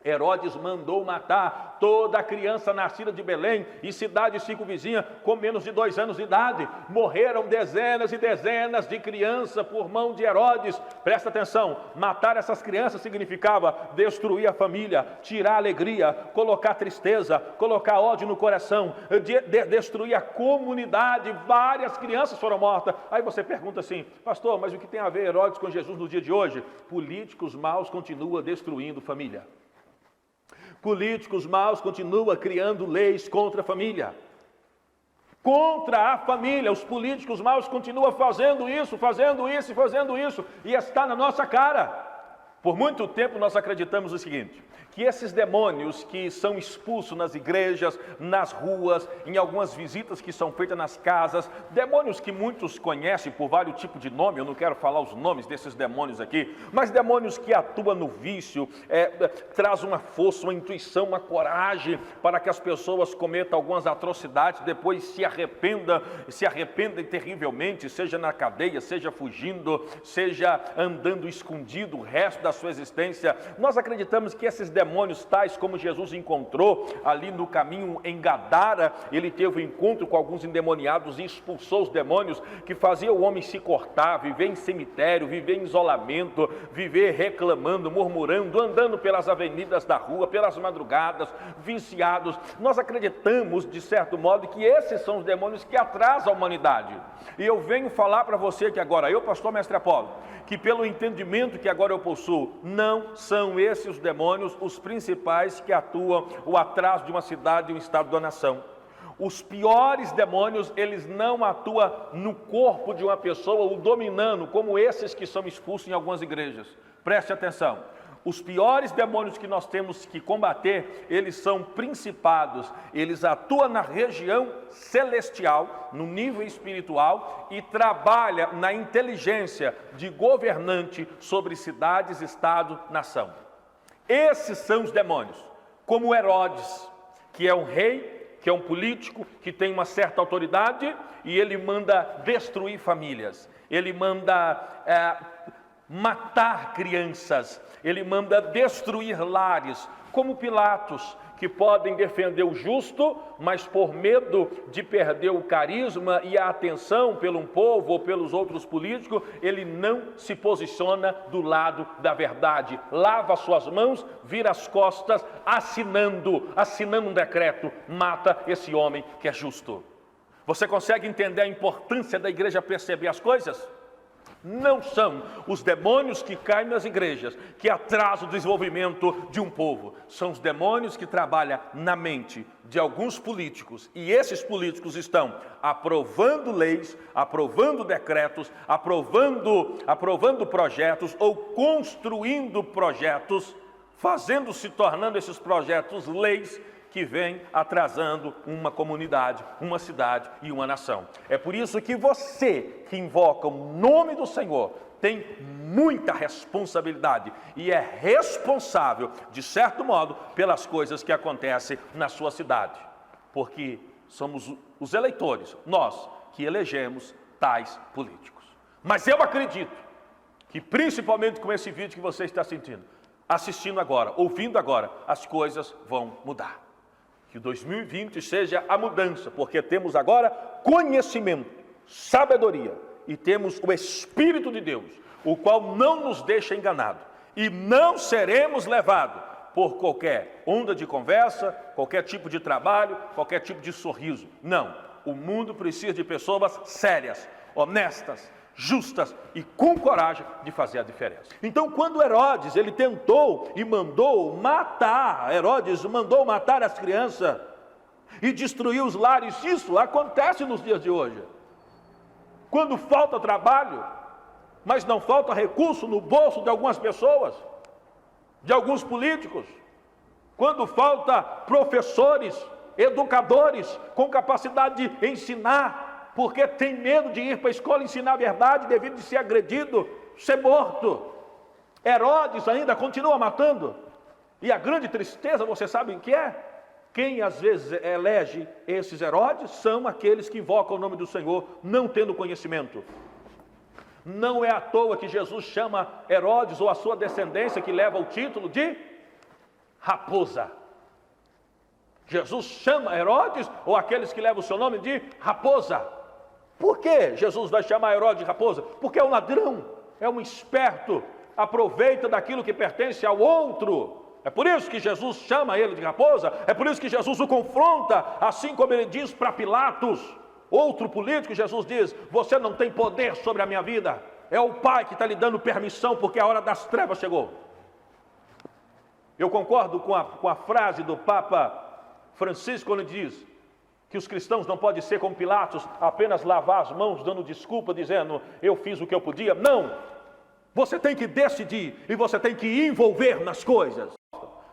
Herodes mandou matar toda a criança nascida de Belém e cidade circunvizinha com menos de 2 anos de idade. Morreram dezenas e dezenas de crianças por mão de Herodes. Presta atenção, matar essas crianças significava destruir a família, tirar a alegria, colocar tristeza, colocar ódio no coração, destruir a comunidade. Várias crianças foram mortas. Aí você pergunta assim: pastor, mas o que tem a ver Herodes com Jesus no dia de hoje? Políticos maus continuam destruindo família. Políticos maus continuam criando leis contra a família. Contra a família, os políticos maus continuam fazendo isso, e está na nossa cara. Por muito tempo nós acreditamos o seguinte, que esses demônios que são expulsos nas igrejas, nas ruas, em algumas visitas que são feitas nas casas, demônios que muitos conhecem por vários tipos de nome, eu não quero falar os nomes desses demônios aqui, mas demônios que atuam no vício, traz uma força, uma intuição, uma coragem para que as pessoas cometam algumas atrocidades, depois se arrependem terrivelmente, seja na cadeia, seja fugindo, seja andando escondido o resto da sua existência. Nós acreditamos que esses demônios, tais como Jesus encontrou ali no caminho em Gadara, ele teve um encontro com alguns endemoniados e expulsou os demônios que faziam o homem se cortar, viver em cemitério, viver em isolamento, viver reclamando, murmurando, andando pelas avenidas da rua, pelas madrugadas, viciados. Nós acreditamos, de certo modo, que esses são os demônios que atrasam a humanidade. E eu venho falar para você que agora, eu, pastor Mestre Apolo, que pelo entendimento que agora eu possuo, não são esses os demônios os principais que atuam o atraso de uma cidade e um estado da nação. Os piores demônios, eles não atuam no corpo de uma pessoa, o dominando, como esses que são expulsos em algumas igrejas. Preste atenção. Os piores demônios que nós temos que combater, eles são principados, eles atuam na região celestial, no nível espiritual, e trabalham na inteligência de governante sobre cidades, estado, nação. Esses são os demônios, como Herodes, que é um rei, que é um político, que tem uma certa autoridade, e ele manda destruir famílias, ele manda matar crianças, ele manda destruir lares, como Pilatos, que podem defender o justo, mas por medo de perder o carisma e a atenção pelo povo ou pelos outros políticos, ele não se posiciona do lado da verdade, lava suas mãos, vira as costas, assinando um decreto, mata esse homem que é justo. Você consegue entender a importância da igreja perceber as coisas? Não são os demônios que caem nas igrejas que atrasam o desenvolvimento de um povo. São os demônios que trabalham na mente de alguns políticos. E esses políticos estão aprovando leis, aprovando decretos, aprovando projetos ou construindo projetos, tornando esses projetos leis que vem atrasando uma comunidade, uma cidade e uma nação. É por isso que você que invoca o nome do Senhor tem muita responsabilidade e é responsável, de certo modo, pelas coisas que acontecem na sua cidade. Porque somos os eleitores, nós que elegemos tais políticos. Mas eu acredito que, principalmente com esse vídeo que você está assistindo agora, ouvindo agora, as coisas vão mudar. Que 2020 seja a mudança, porque temos agora conhecimento, sabedoria e temos o Espírito de Deus, o qual não nos deixa enganado e não seremos levados por qualquer onda de conversa, qualquer tipo de trabalho, qualquer tipo de sorriso. Não, o mundo precisa de pessoas sérias, honestas, justas e com coragem de fazer a diferença. Então, quando Herodes, ele tentou e mandou matar as crianças e destruir os lares, isso acontece nos dias de hoje. Quando falta trabalho, mas não falta recurso no bolso de algumas pessoas, de alguns políticos, quando falta professores, educadores com capacidade de ensinar, porque tem medo de ir para a escola ensinar a verdade, devido de ser agredido, ser morto. Herodes ainda continua matando. E a grande tristeza, você sabe o que é? Quem às vezes elege esses Herodes são aqueles que invocam o nome do Senhor, não tendo conhecimento. Não é à toa que Jesus chama Herodes ou a sua descendência, que leva o título de raposa. Jesus chama Herodes ou aqueles que levam o seu nome de raposa. Por que Jesus vai chamar Herodes de raposa? Porque é um ladrão, é um esperto, aproveita daquilo que pertence ao outro. É por isso que Jesus chama ele de raposa, é por isso que Jesus o confronta, assim como ele diz para Pilatos, outro político. Jesus diz: você não tem poder sobre a minha vida, é o Pai que está lhe dando permissão, porque a hora das trevas chegou. Eu concordo com a frase do Papa Francisco, quando ele diz que os cristãos não podem ser como Pilatos, apenas lavar as mãos, dando desculpa, dizendo: eu fiz o que eu podia. Não! Você tem que decidir e você tem que envolver nas coisas.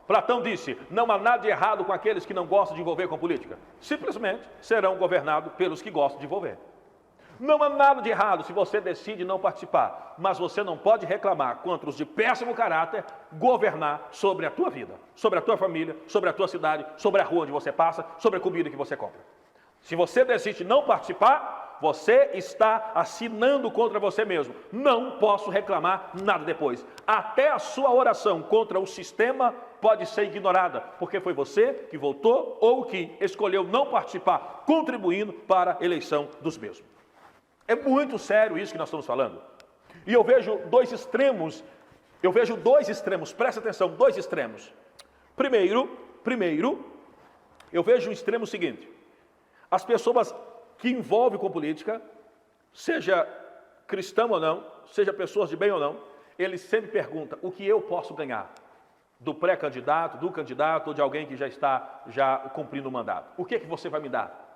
Platão disse: não há nada de errado com aqueles que não gostam de envolver com política. Simplesmente serão governados pelos que gostam de envolver. Não há nada de errado se você decide não participar, mas você não pode reclamar contra os de péssimo caráter governar sobre a tua vida, sobre a tua família, sobre a tua cidade, sobre a rua onde você passa, sobre a comida que você compra. Se você decide não participar, você está assinando contra você mesmo. Não posso reclamar nada depois. Até a sua oração contra o sistema pode ser ignorada, porque foi você que votou ou que escolheu não participar, contribuindo para a eleição dos mesmos. É muito sério isso que nós estamos falando. E eu vejo dois extremos, presta atenção, dois extremos. Primeiro, eu vejo um extremo seguinte: as pessoas que envolvem com política, seja cristão ou não, seja pessoas de bem ou não, eles sempre perguntam: o que eu posso ganhar do pré-candidato, do candidato ou de alguém que já está cumprindo o mandato? O que é que você vai me dar?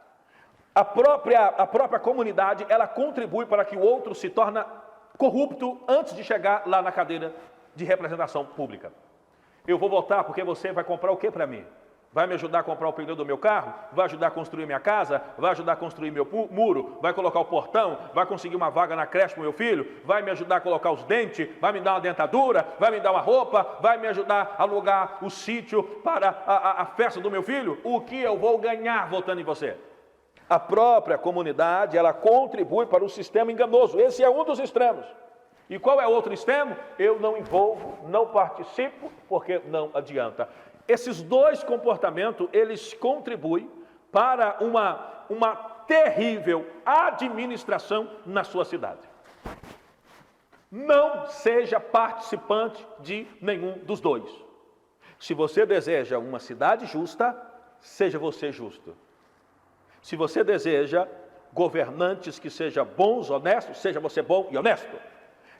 A própria comunidade, ela contribui para que o outro se torne corrupto antes de chegar lá na cadeira de representação pública. Eu vou votar porque você vai comprar o que para mim? Vai me ajudar a comprar o pneu do meu carro? Vai ajudar a construir minha casa? Vai ajudar a construir meu muro? Vai colocar o portão? Vai conseguir uma vaga na creche para o meu filho? Vai me ajudar a colocar os dentes? Vai me dar uma dentadura? Vai me dar uma roupa? Vai me ajudar a alugar o sítio para a festa do meu filho? O que eu vou ganhar votando em você? A própria comunidade, ela contribui para o sistema enganoso. Esse é um dos extremos. E qual é o outro extremo? Eu não envolvo, não participo, porque não adianta. Esses dois comportamentos, eles contribuem para uma terrível administração na sua cidade. Não seja participante de nenhum dos dois. Se você deseja uma cidade justa, seja você justo. Se você deseja governantes que sejam bons, honestos, seja você bom e honesto.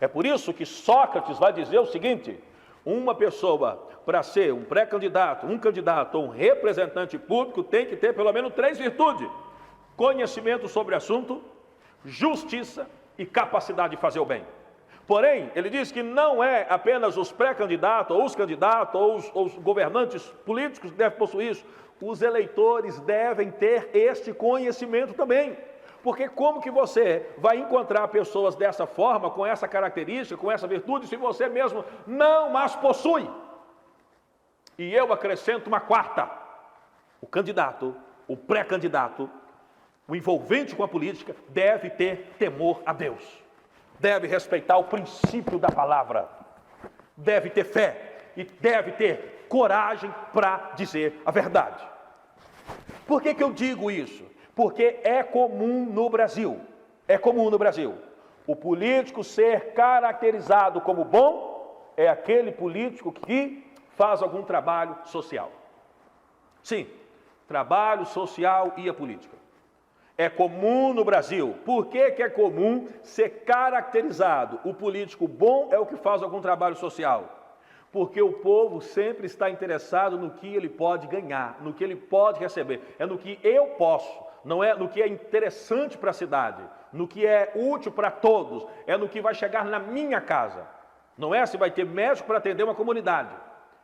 É por isso que Sócrates vai dizer o seguinte: uma pessoa, para ser um pré-candidato, um candidato ou um representante público, tem que ter pelo menos 3 virtudes: conhecimento sobre o assunto, justiça e capacidade de fazer o bem. Porém, ele diz que não é apenas os pré-candidatos, ou os candidatos, ou os governantes políticos que devem possuir isso. Os eleitores devem ter este conhecimento também. Porque como que você vai encontrar pessoas dessa forma, com essa característica, com essa virtude, se você mesmo não as possui? E eu acrescento uma quarta: o candidato, o pré-candidato, o envolvente com a política, deve ter temor a Deus, deve respeitar o princípio da palavra, deve ter fé e deve ter coragem para dizer a verdade. Por que eu digo isso? Porque é comum no Brasil, o político ser caracterizado como bom é aquele político que faz algum trabalho social. Sim, trabalho social e a política. É comum no Brasil. Por que é comum ser caracterizado? O político bom é o que faz algum trabalho social. Porque o povo sempre está interessado no que ele pode ganhar, no que ele pode receber. É no que eu posso, não é no que é interessante para a cidade, no que é útil para todos, é no que vai chegar na minha casa. Não é se vai ter médico para atender uma comunidade,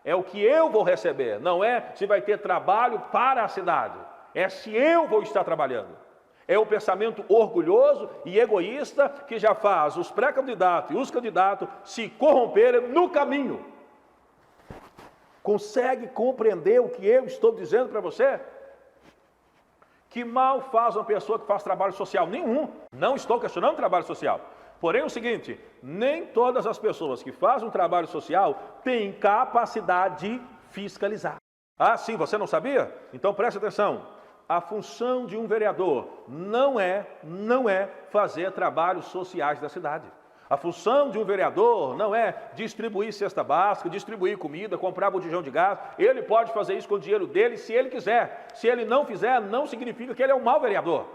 é o que eu vou receber, não é se vai ter trabalho para a cidade, é se eu vou estar trabalhando. É o pensamento orgulhoso e egoísta que já faz os pré-candidatos e os candidatos se corromperem no caminho. Consegue compreender o que eu estou dizendo para você? Que mal faz uma pessoa que faz trabalho social? Nenhum. Não estou questionando o trabalho social. Porém, é o seguinte, nem todas as pessoas que fazem um trabalho social têm capacidade de fiscalizar. Ah, sim, você não sabia? Então preste atenção. A função de um vereador não é fazer trabalhos sociais da cidade. A função de um vereador não é distribuir cesta básica, distribuir comida, comprar botijão de gás. Ele pode fazer isso com o dinheiro dele se ele quiser. Se ele não fizer, não significa que ele é um mau vereador.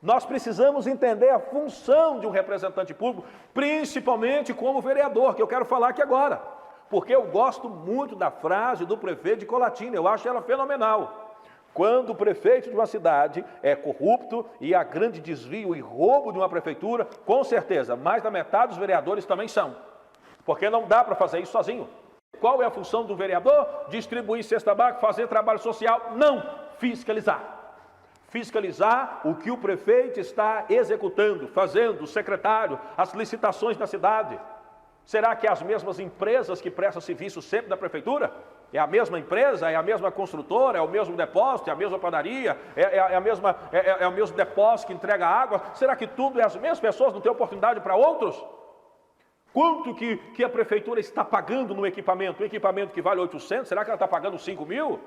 Nós precisamos entender a função de um representante público, principalmente como vereador, que eu quero falar aqui agora. Porque eu gosto muito da frase do prefeito de Colatina, eu acho ela fenomenal. Quando o prefeito de uma cidade é corrupto e há grande desvio e roubo de uma prefeitura, com certeza, mais da metade dos vereadores também são. Porque não dá para fazer isso sozinho. Qual é a função do vereador? Distribuir cesta básica, fazer trabalho social? Não, fiscalizar. Fiscalizar o que o prefeito está executando, fazendo, o secretário, as licitações da cidade. Será que é as mesmas empresas que prestam serviço sempre da prefeitura? É a mesma empresa, é a mesma construtora, é o mesmo depósito, é a mesma padaria, é o mesmo depósito que entrega água? Será que tudo é as mesmas pessoas, não tem oportunidade para outros? Quanto que a prefeitura está pagando no equipamento? Um equipamento que vale 800, será que ela está pagando 5 mil?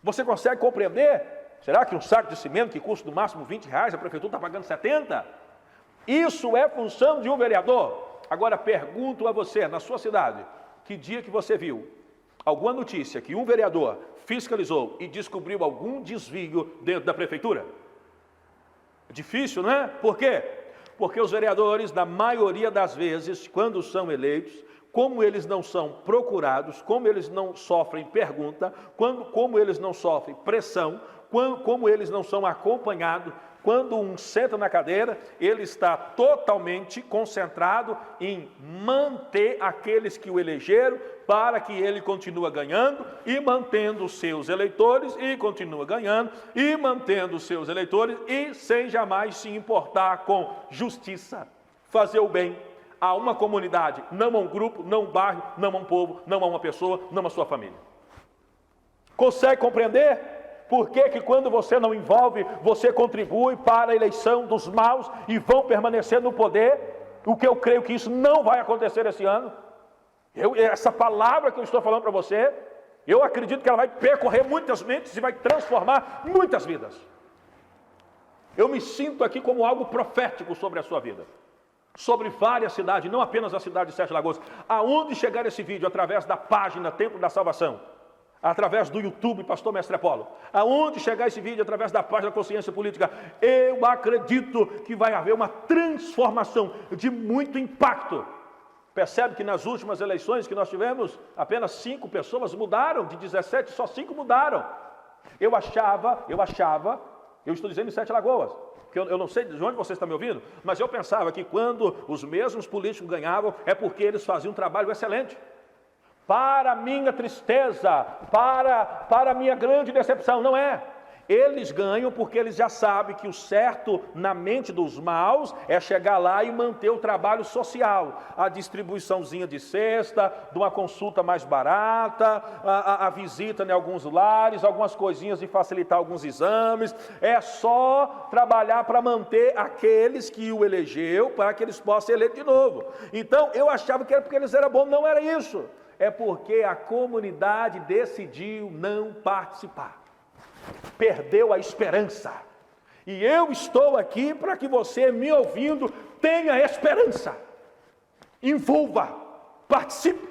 Você consegue compreender? Será que um saco de cimento que custa no máximo 20 reais, a prefeitura está pagando 70? Isso é função de um vereador. Agora pergunto a você, na sua cidade, que dia que você viu alguma notícia que um vereador fiscalizou e descobriu algum desvio dentro da prefeitura? Difícil, não é? Por quê? Porque os vereadores, na maioria das vezes, quando são eleitos, como eles não são procurados, como eles não sofrem pergunta, como eles não sofrem pressão, como eles não são acompanhados, quando um senta na cadeira, ele está totalmente concentrado em manter aqueles que o elegeram para que ele continue ganhando e mantendo os seus eleitores e continua ganhando e mantendo os seus eleitores e sem jamais se importar com justiça, fazer o bem a uma comunidade, não a um grupo, não a um bairro, não a um povo, não a uma pessoa, não a sua família. Consegue compreender? Por que que quando você não envolve, você contribui para a eleição dos maus e vão permanecer no poder? O que eu creio que isso não vai acontecer esse ano. Essa palavra que eu estou falando para você, eu acredito que ela vai percorrer muitas mentes e vai transformar muitas vidas. Eu me sinto aqui como algo profético sobre a sua vida. Sobre várias cidades, não apenas a cidade de Sete Lagoas. Aonde chegar esse vídeo? Através da página Templo da Salvação. Através do YouTube, Pastor Mestre Apolo. Aonde chegar esse vídeo? Através da página Consciência Política. Eu acredito que vai haver uma transformação de muito impacto. Percebe que nas últimas eleições que nós tivemos, apenas 5 pessoas mudaram, de 17, só 5 mudaram. Eu estou dizendo em Sete Lagoas, porque eu não sei de onde você está me ouvindo, mas eu pensava que quando os mesmos políticos ganhavam, é porque eles faziam um trabalho excelente. Para minha tristeza, para minha grande decepção, não é. Eles ganham porque eles já sabem que o certo na mente dos maus é chegar lá e manter o trabalho social. A distribuiçãozinha de cesta, de uma consulta mais barata, a visita em alguns lares, algumas coisinhas de facilitar alguns exames. É só trabalhar para manter aqueles que o elegeu, para que eles possam ser eleitos de novo. Então, eu achava que era porque eles eram bons, não era isso. É porque a comunidade decidiu não participar. Perdeu a esperança. E eu estou aqui para que você, me ouvindo, tenha esperança. Envolva, participe,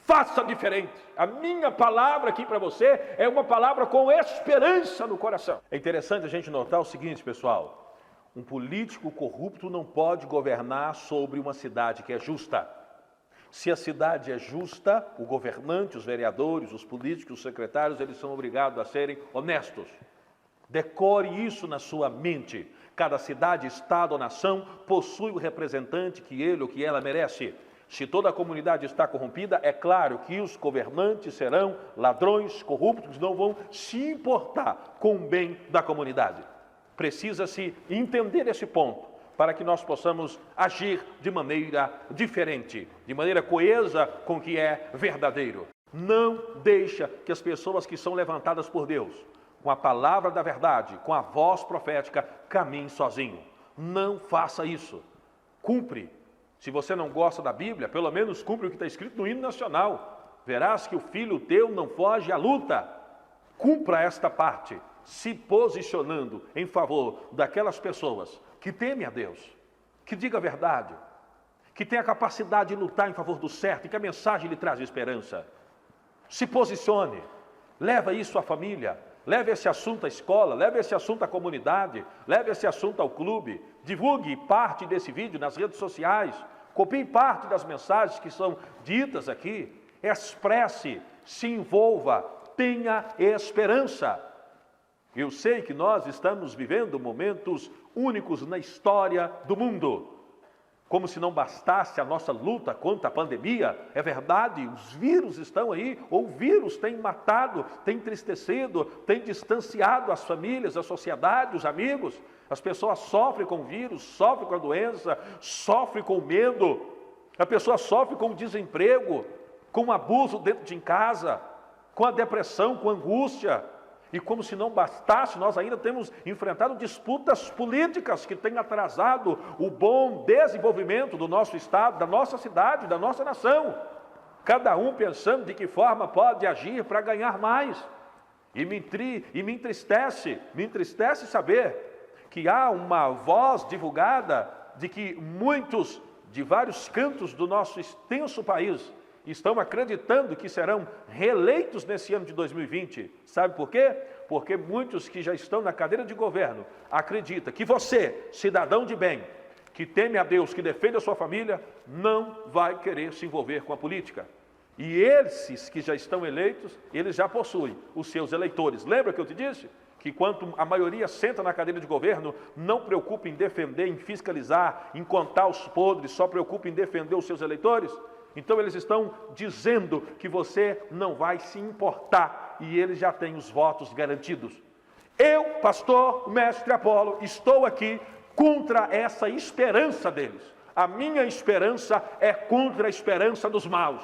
faça diferente. A minha palavra aqui para você é uma palavra com esperança no coração. É interessante a gente notar o seguinte, pessoal. Um político corrupto não pode governar sobre uma cidade que é justa. Se a cidade é justa, o governante, os vereadores, os políticos, os secretários, eles são obrigados a serem honestos. Decore isso na sua mente. Cada cidade, estado ou nação possui o representante que ele ou que ela merece. Se toda a comunidade está corrompida, é claro que os governantes serão ladrões, corruptos, não vão se importar com o bem da comunidade. Precisa-se entender esse ponto, para que nós possamos agir de maneira diferente, de maneira coesa com o que é verdadeiro. Não deixa que as pessoas que são levantadas por Deus, com a palavra da verdade, com a voz profética, caminhem sozinho. Não faça isso. Cumpre. Se você não gosta da Bíblia, pelo menos cumpre o que está escrito no hino nacional. Verás que o filho teu não foge à luta. Cumpra esta parte, se posicionando em favor daquelas pessoas que temem a Deus, que diga a verdade, que tem a capacidade de lutar em favor do certo e que a mensagem lhe traz esperança. Se posicione, leva isso à família, leve esse assunto à escola, leve esse assunto à comunidade, leve esse assunto ao clube, divulgue parte desse vídeo nas redes sociais, copie parte das mensagens que são ditas aqui, expresse, se envolva, tenha esperança. Eu sei que nós estamos vivendo momentos únicos na história do mundo. Como se não bastasse a nossa luta contra a pandemia, é verdade, os vírus estão aí, ou o vírus tem matado, tem entristecido, tem distanciado as famílias, a sociedade, os amigos. As pessoas sofrem com o vírus, sofrem com a doença, sofrem com o medo. A pessoa sofre com o desemprego, com o abuso dentro de casa, com a depressão, com a angústia. E como se não bastasse, nós ainda temos enfrentado disputas políticas que têm atrasado o bom desenvolvimento do nosso estado, da nossa cidade, da nossa nação. Cada um pensando de que forma pode agir para ganhar mais. E me entristece saber que há uma voz divulgada de que muitos de vários cantos do nosso extenso país estão acreditando que serão reeleitos nesse ano de 2020. Sabe por quê? Porque muitos que já estão na cadeira de governo acreditam que você, cidadão de bem, que teme a Deus, que defende a sua família, não vai querer se envolver com a política. E esses que já estão eleitos, eles já possuem os seus eleitores. Lembra que eu te disse? Que quando a maioria senta na cadeira de governo, não preocupa em defender, em fiscalizar, em contar os podres, só preocupa em defender os seus eleitores? Então eles estão dizendo que você não vai se importar e eles já têm os votos garantidos. Eu, pastor Mestre Apolo, estou aqui contra essa esperança deles. A minha esperança é contra a esperança dos maus.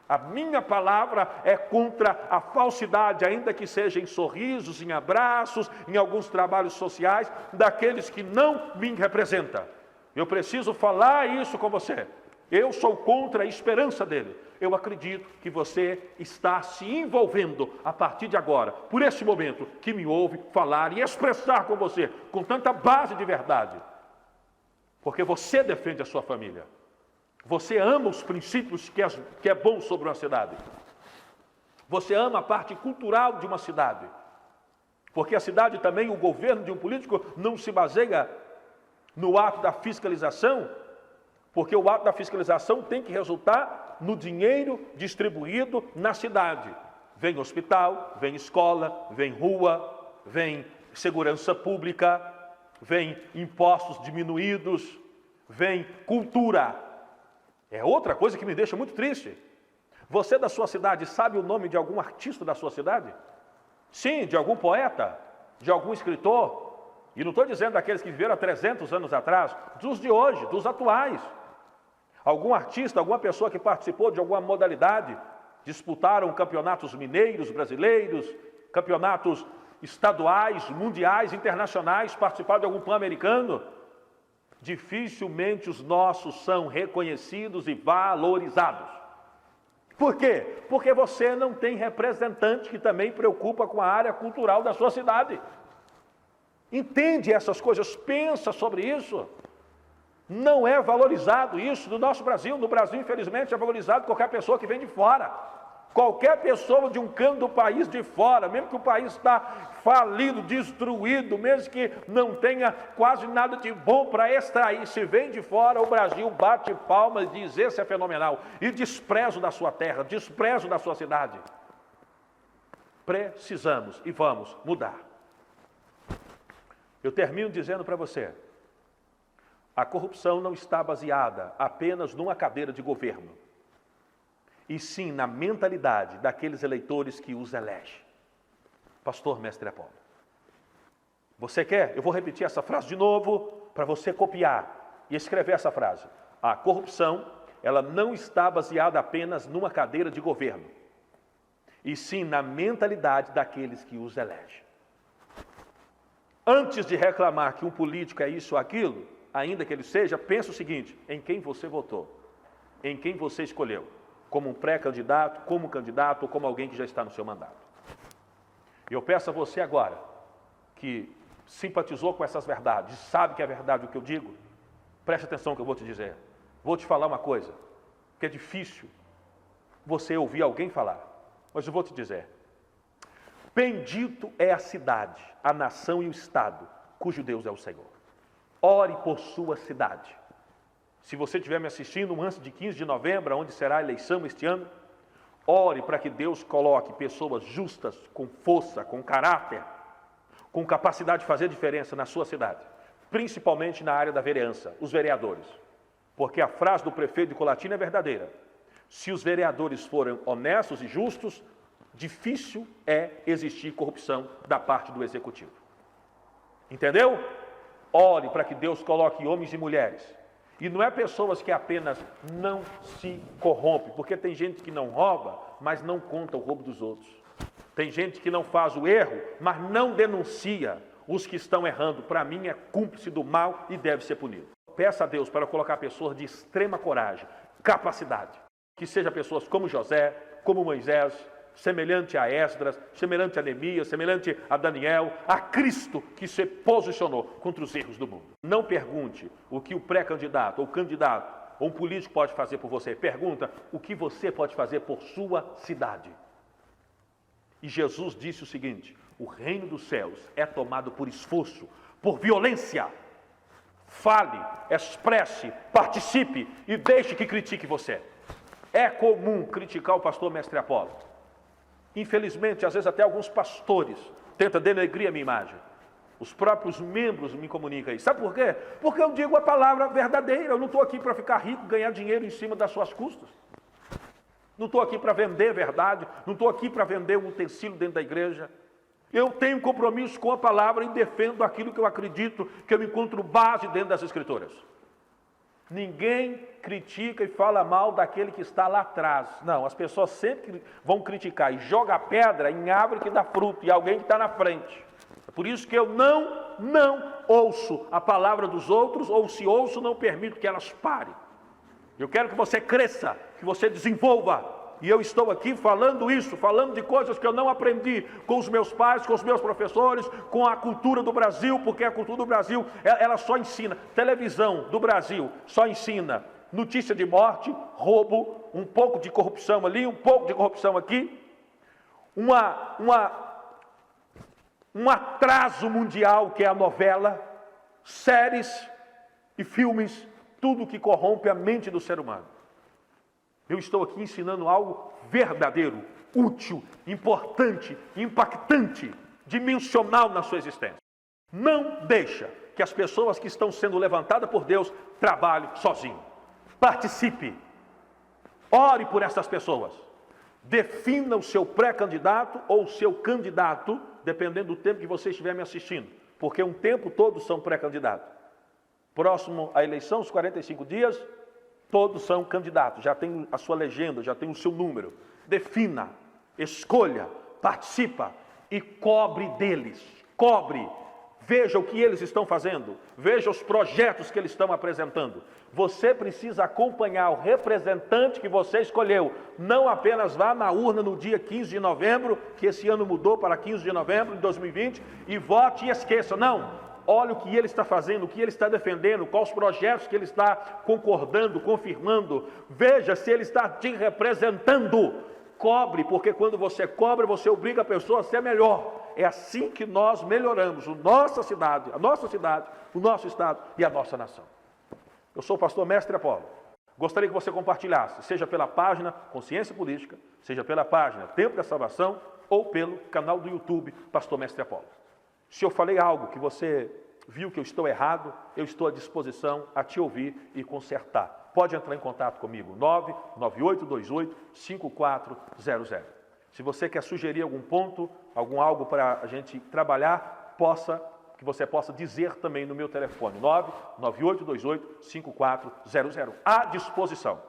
A minha palavra é contra a falsidade, ainda que seja em sorrisos, em abraços, em alguns trabalhos sociais, daqueles que não me representam. Eu preciso falar isso com você. Eu sou contra a esperança dele. Eu acredito que você está se envolvendo a partir de agora, por esse momento, que me ouve falar e expressar com você, com tanta base de verdade. Porque você defende a sua família. Você ama os princípios que é bom sobre uma cidade. Você ama a parte cultural de uma cidade. Porque a cidade também, o governo de um político, não se baseia no ato da fiscalização, porque o ato da fiscalização tem que resultar no dinheiro distribuído na cidade. Vem hospital, vem escola, vem rua, vem segurança pública, vem impostos diminuídos, vem cultura. É outra coisa que me deixa muito triste. Você da sua cidade sabe o nome de algum artista da sua cidade? Sim, de algum poeta, de algum escritor. E não estou dizendo daqueles que viveram há 300 anos atrás, dos de hoje, dos atuais. Algum artista, alguma pessoa que participou de alguma modalidade, disputaram campeonatos mineiros, brasileiros, campeonatos estaduais, mundiais, internacionais, participaram de algum pan-americano. Dificilmente os nossos são reconhecidos e valorizados. Por quê? Porque você não tem representante que também preocupa com a área cultural da sua cidade. Entende essas coisas, pensa sobre isso. Não é valorizado isso no nosso Brasil. No Brasil, infelizmente, é valorizado qualquer pessoa que vem de fora. Qualquer pessoa de um canto do país de fora, mesmo que o país está falido, destruído, mesmo que não tenha quase nada de bom para extrair, se vem de fora, o Brasil bate palmas e diz: esse é fenomenal. E desprezo da sua terra, desprezo da sua cidade. Precisamos e vamos mudar. Eu termino dizendo para você: a corrupção não está baseada apenas numa cadeira de governo, e sim na mentalidade daqueles eleitores que os elegem. Pastor Mestre Apolo, você quer? Eu vou repetir essa frase de novo para você copiar e escrever essa frase. A corrupção, ela não está baseada apenas numa cadeira de governo, e sim na mentalidade daqueles que os elegem. Antes de reclamar que um político é isso ou aquilo, ainda que ele seja, pensa o seguinte: em quem você votou, em quem você escolheu, como um pré-candidato, como candidato ou como alguém que já está no seu mandato. E eu peço a você agora, que simpatizou com essas verdades, sabe que é verdade o que eu digo, preste atenção no que eu vou te dizer. Vou te falar uma coisa, que é difícil você ouvir alguém falar, mas eu vou te dizer. Bendito é a cidade, a nação e o estado, cujo Deus é o Senhor. Ore por sua cidade. Se você estiver me assistindo antes de 15 de novembro, onde será a eleição este ano, ore para que Deus coloque pessoas justas, com força, com caráter, com capacidade de fazer diferença na sua cidade, principalmente na área da vereança, os vereadores. Porque a frase do prefeito de Colatina é verdadeira. Se os vereadores forem honestos e justos, difícil é existir corrupção da parte do executivo. Entendeu? Ore para que Deus coloque homens e mulheres. E não é pessoas que apenas não se corrompem, porque tem gente que não rouba, mas não conta o roubo dos outros. Tem gente que não faz o erro, mas não denuncia os que estão errando. Para mim é cúmplice do mal e deve ser punido. Peça a Deus para colocar pessoas de extrema coragem, capacidade. Que sejam pessoas como José, como Moisés, semelhante a Esdras, semelhante a Neemias, semelhante a Daniel, a Cristo que se posicionou contra os erros do mundo. Não pergunte o que o pré-candidato, ou candidato, ou um político pode fazer por você. Pergunta o que você pode fazer por sua cidade. E Jesus disse o seguinte: o reino dos céus é tomado por esforço, por violência. Fale, expresse, participe e deixe que critique você. É comum criticar o pastor Mestre Apolo. Infelizmente, às vezes até alguns pastores tentam denegrir a minha imagem. Os próprios membros me comunicam isso. Sabe por quê? Porque eu digo a palavra verdadeira. Eu não estou aqui para ficar rico, ganhar dinheiro em cima das suas custas. Não estou aqui para vender verdade. Não estou aqui para vender um utensílio dentro da igreja. Eu tenho compromisso com a palavra e defendo aquilo que eu acredito, que eu encontro base dentro das Escrituras. Ninguém critica e fala mal daquele que está lá atrás. Não, as pessoas sempre vão criticar e jogam pedra em árvore que dá fruto e alguém que está na frente. É por isso que eu não ouço a palavra dos outros, ou se ouço, não permito que elas parem. Eu quero que você cresça, que você desenvolva. E eu estou aqui falando isso, falando de coisas que eu não aprendi com os meus pais, com os meus professores, com a cultura do Brasil, porque a cultura do Brasil, ela só ensina. Televisão do Brasil só ensina notícia de morte, roubo, um pouco de corrupção ali, um pouco de corrupção aqui, um atraso mundial que é a novela, séries e filmes, tudo que corrompe a mente do ser humano. Eu estou aqui ensinando algo verdadeiro, útil, importante, impactante, dimensional na sua existência. Não deixa que as pessoas que estão sendo levantadas por Deus trabalhem sozinho. Participe. Ore por essas pessoas. Defina o seu pré-candidato ou o seu candidato, dependendo do tempo que você estiver me assistindo. Porque um tempo todos são pré-candidatos. Próximo à eleição, os 45 dias... todos são candidatos, já tem a sua legenda, já tem o seu número. Defina, escolha, participa e cobre deles. Cobre, veja o que eles estão fazendo, veja os projetos que eles estão apresentando. Você precisa acompanhar o representante que você escolheu. Não apenas vá na urna no dia 15 de novembro, que esse ano mudou para 15 de novembro de 2020, e vote e esqueça. Não. Olha o que ele está fazendo, o que ele está defendendo, quais os projetos que ele está concordando, confirmando. Veja se ele está te representando. Cobre, porque quando você cobra, você obriga a pessoa a ser melhor. É assim que nós melhoramos a nossa cidade, o nosso estado e a nossa nação. Eu sou o pastor Mestre Apolo. Gostaria que você compartilhasse, seja pela página Consciência Política, seja pela página Tempo da Salvação, ou pelo canal do YouTube Pastor Mestre Apolo. Se eu falei algo que você viu que eu estou errado, eu estou à disposição a te ouvir e consertar. Pode entrar em contato comigo, 99828-5400. Se você quer sugerir algum ponto, algo para a gente trabalhar, que você possa dizer também no meu telefone, 99828-5400. À disposição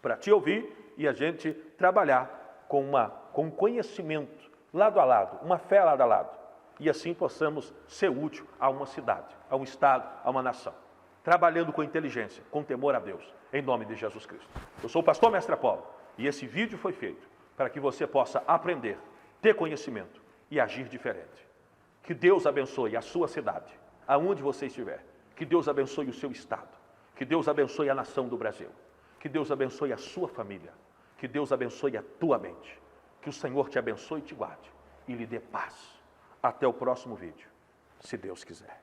para te ouvir e a gente trabalhar com uma com conhecimento, lado a lado, uma fé lado a lado, e assim possamos ser útil a uma cidade, a um estado, a uma nação, trabalhando com inteligência, com temor a Deus, em nome de Jesus Cristo. Eu sou o pastor Mestre Apolo, e esse vídeo foi feito para que você possa aprender, ter conhecimento e agir diferente. Que Deus abençoe a sua cidade, aonde você estiver. Que Deus abençoe o seu estado. Que Deus abençoe a nação do Brasil. Que Deus abençoe a sua família. Que Deus abençoe a tua mente. Que o Senhor te abençoe e te guarde e lhe dê paz. Até o próximo vídeo, se Deus quiser.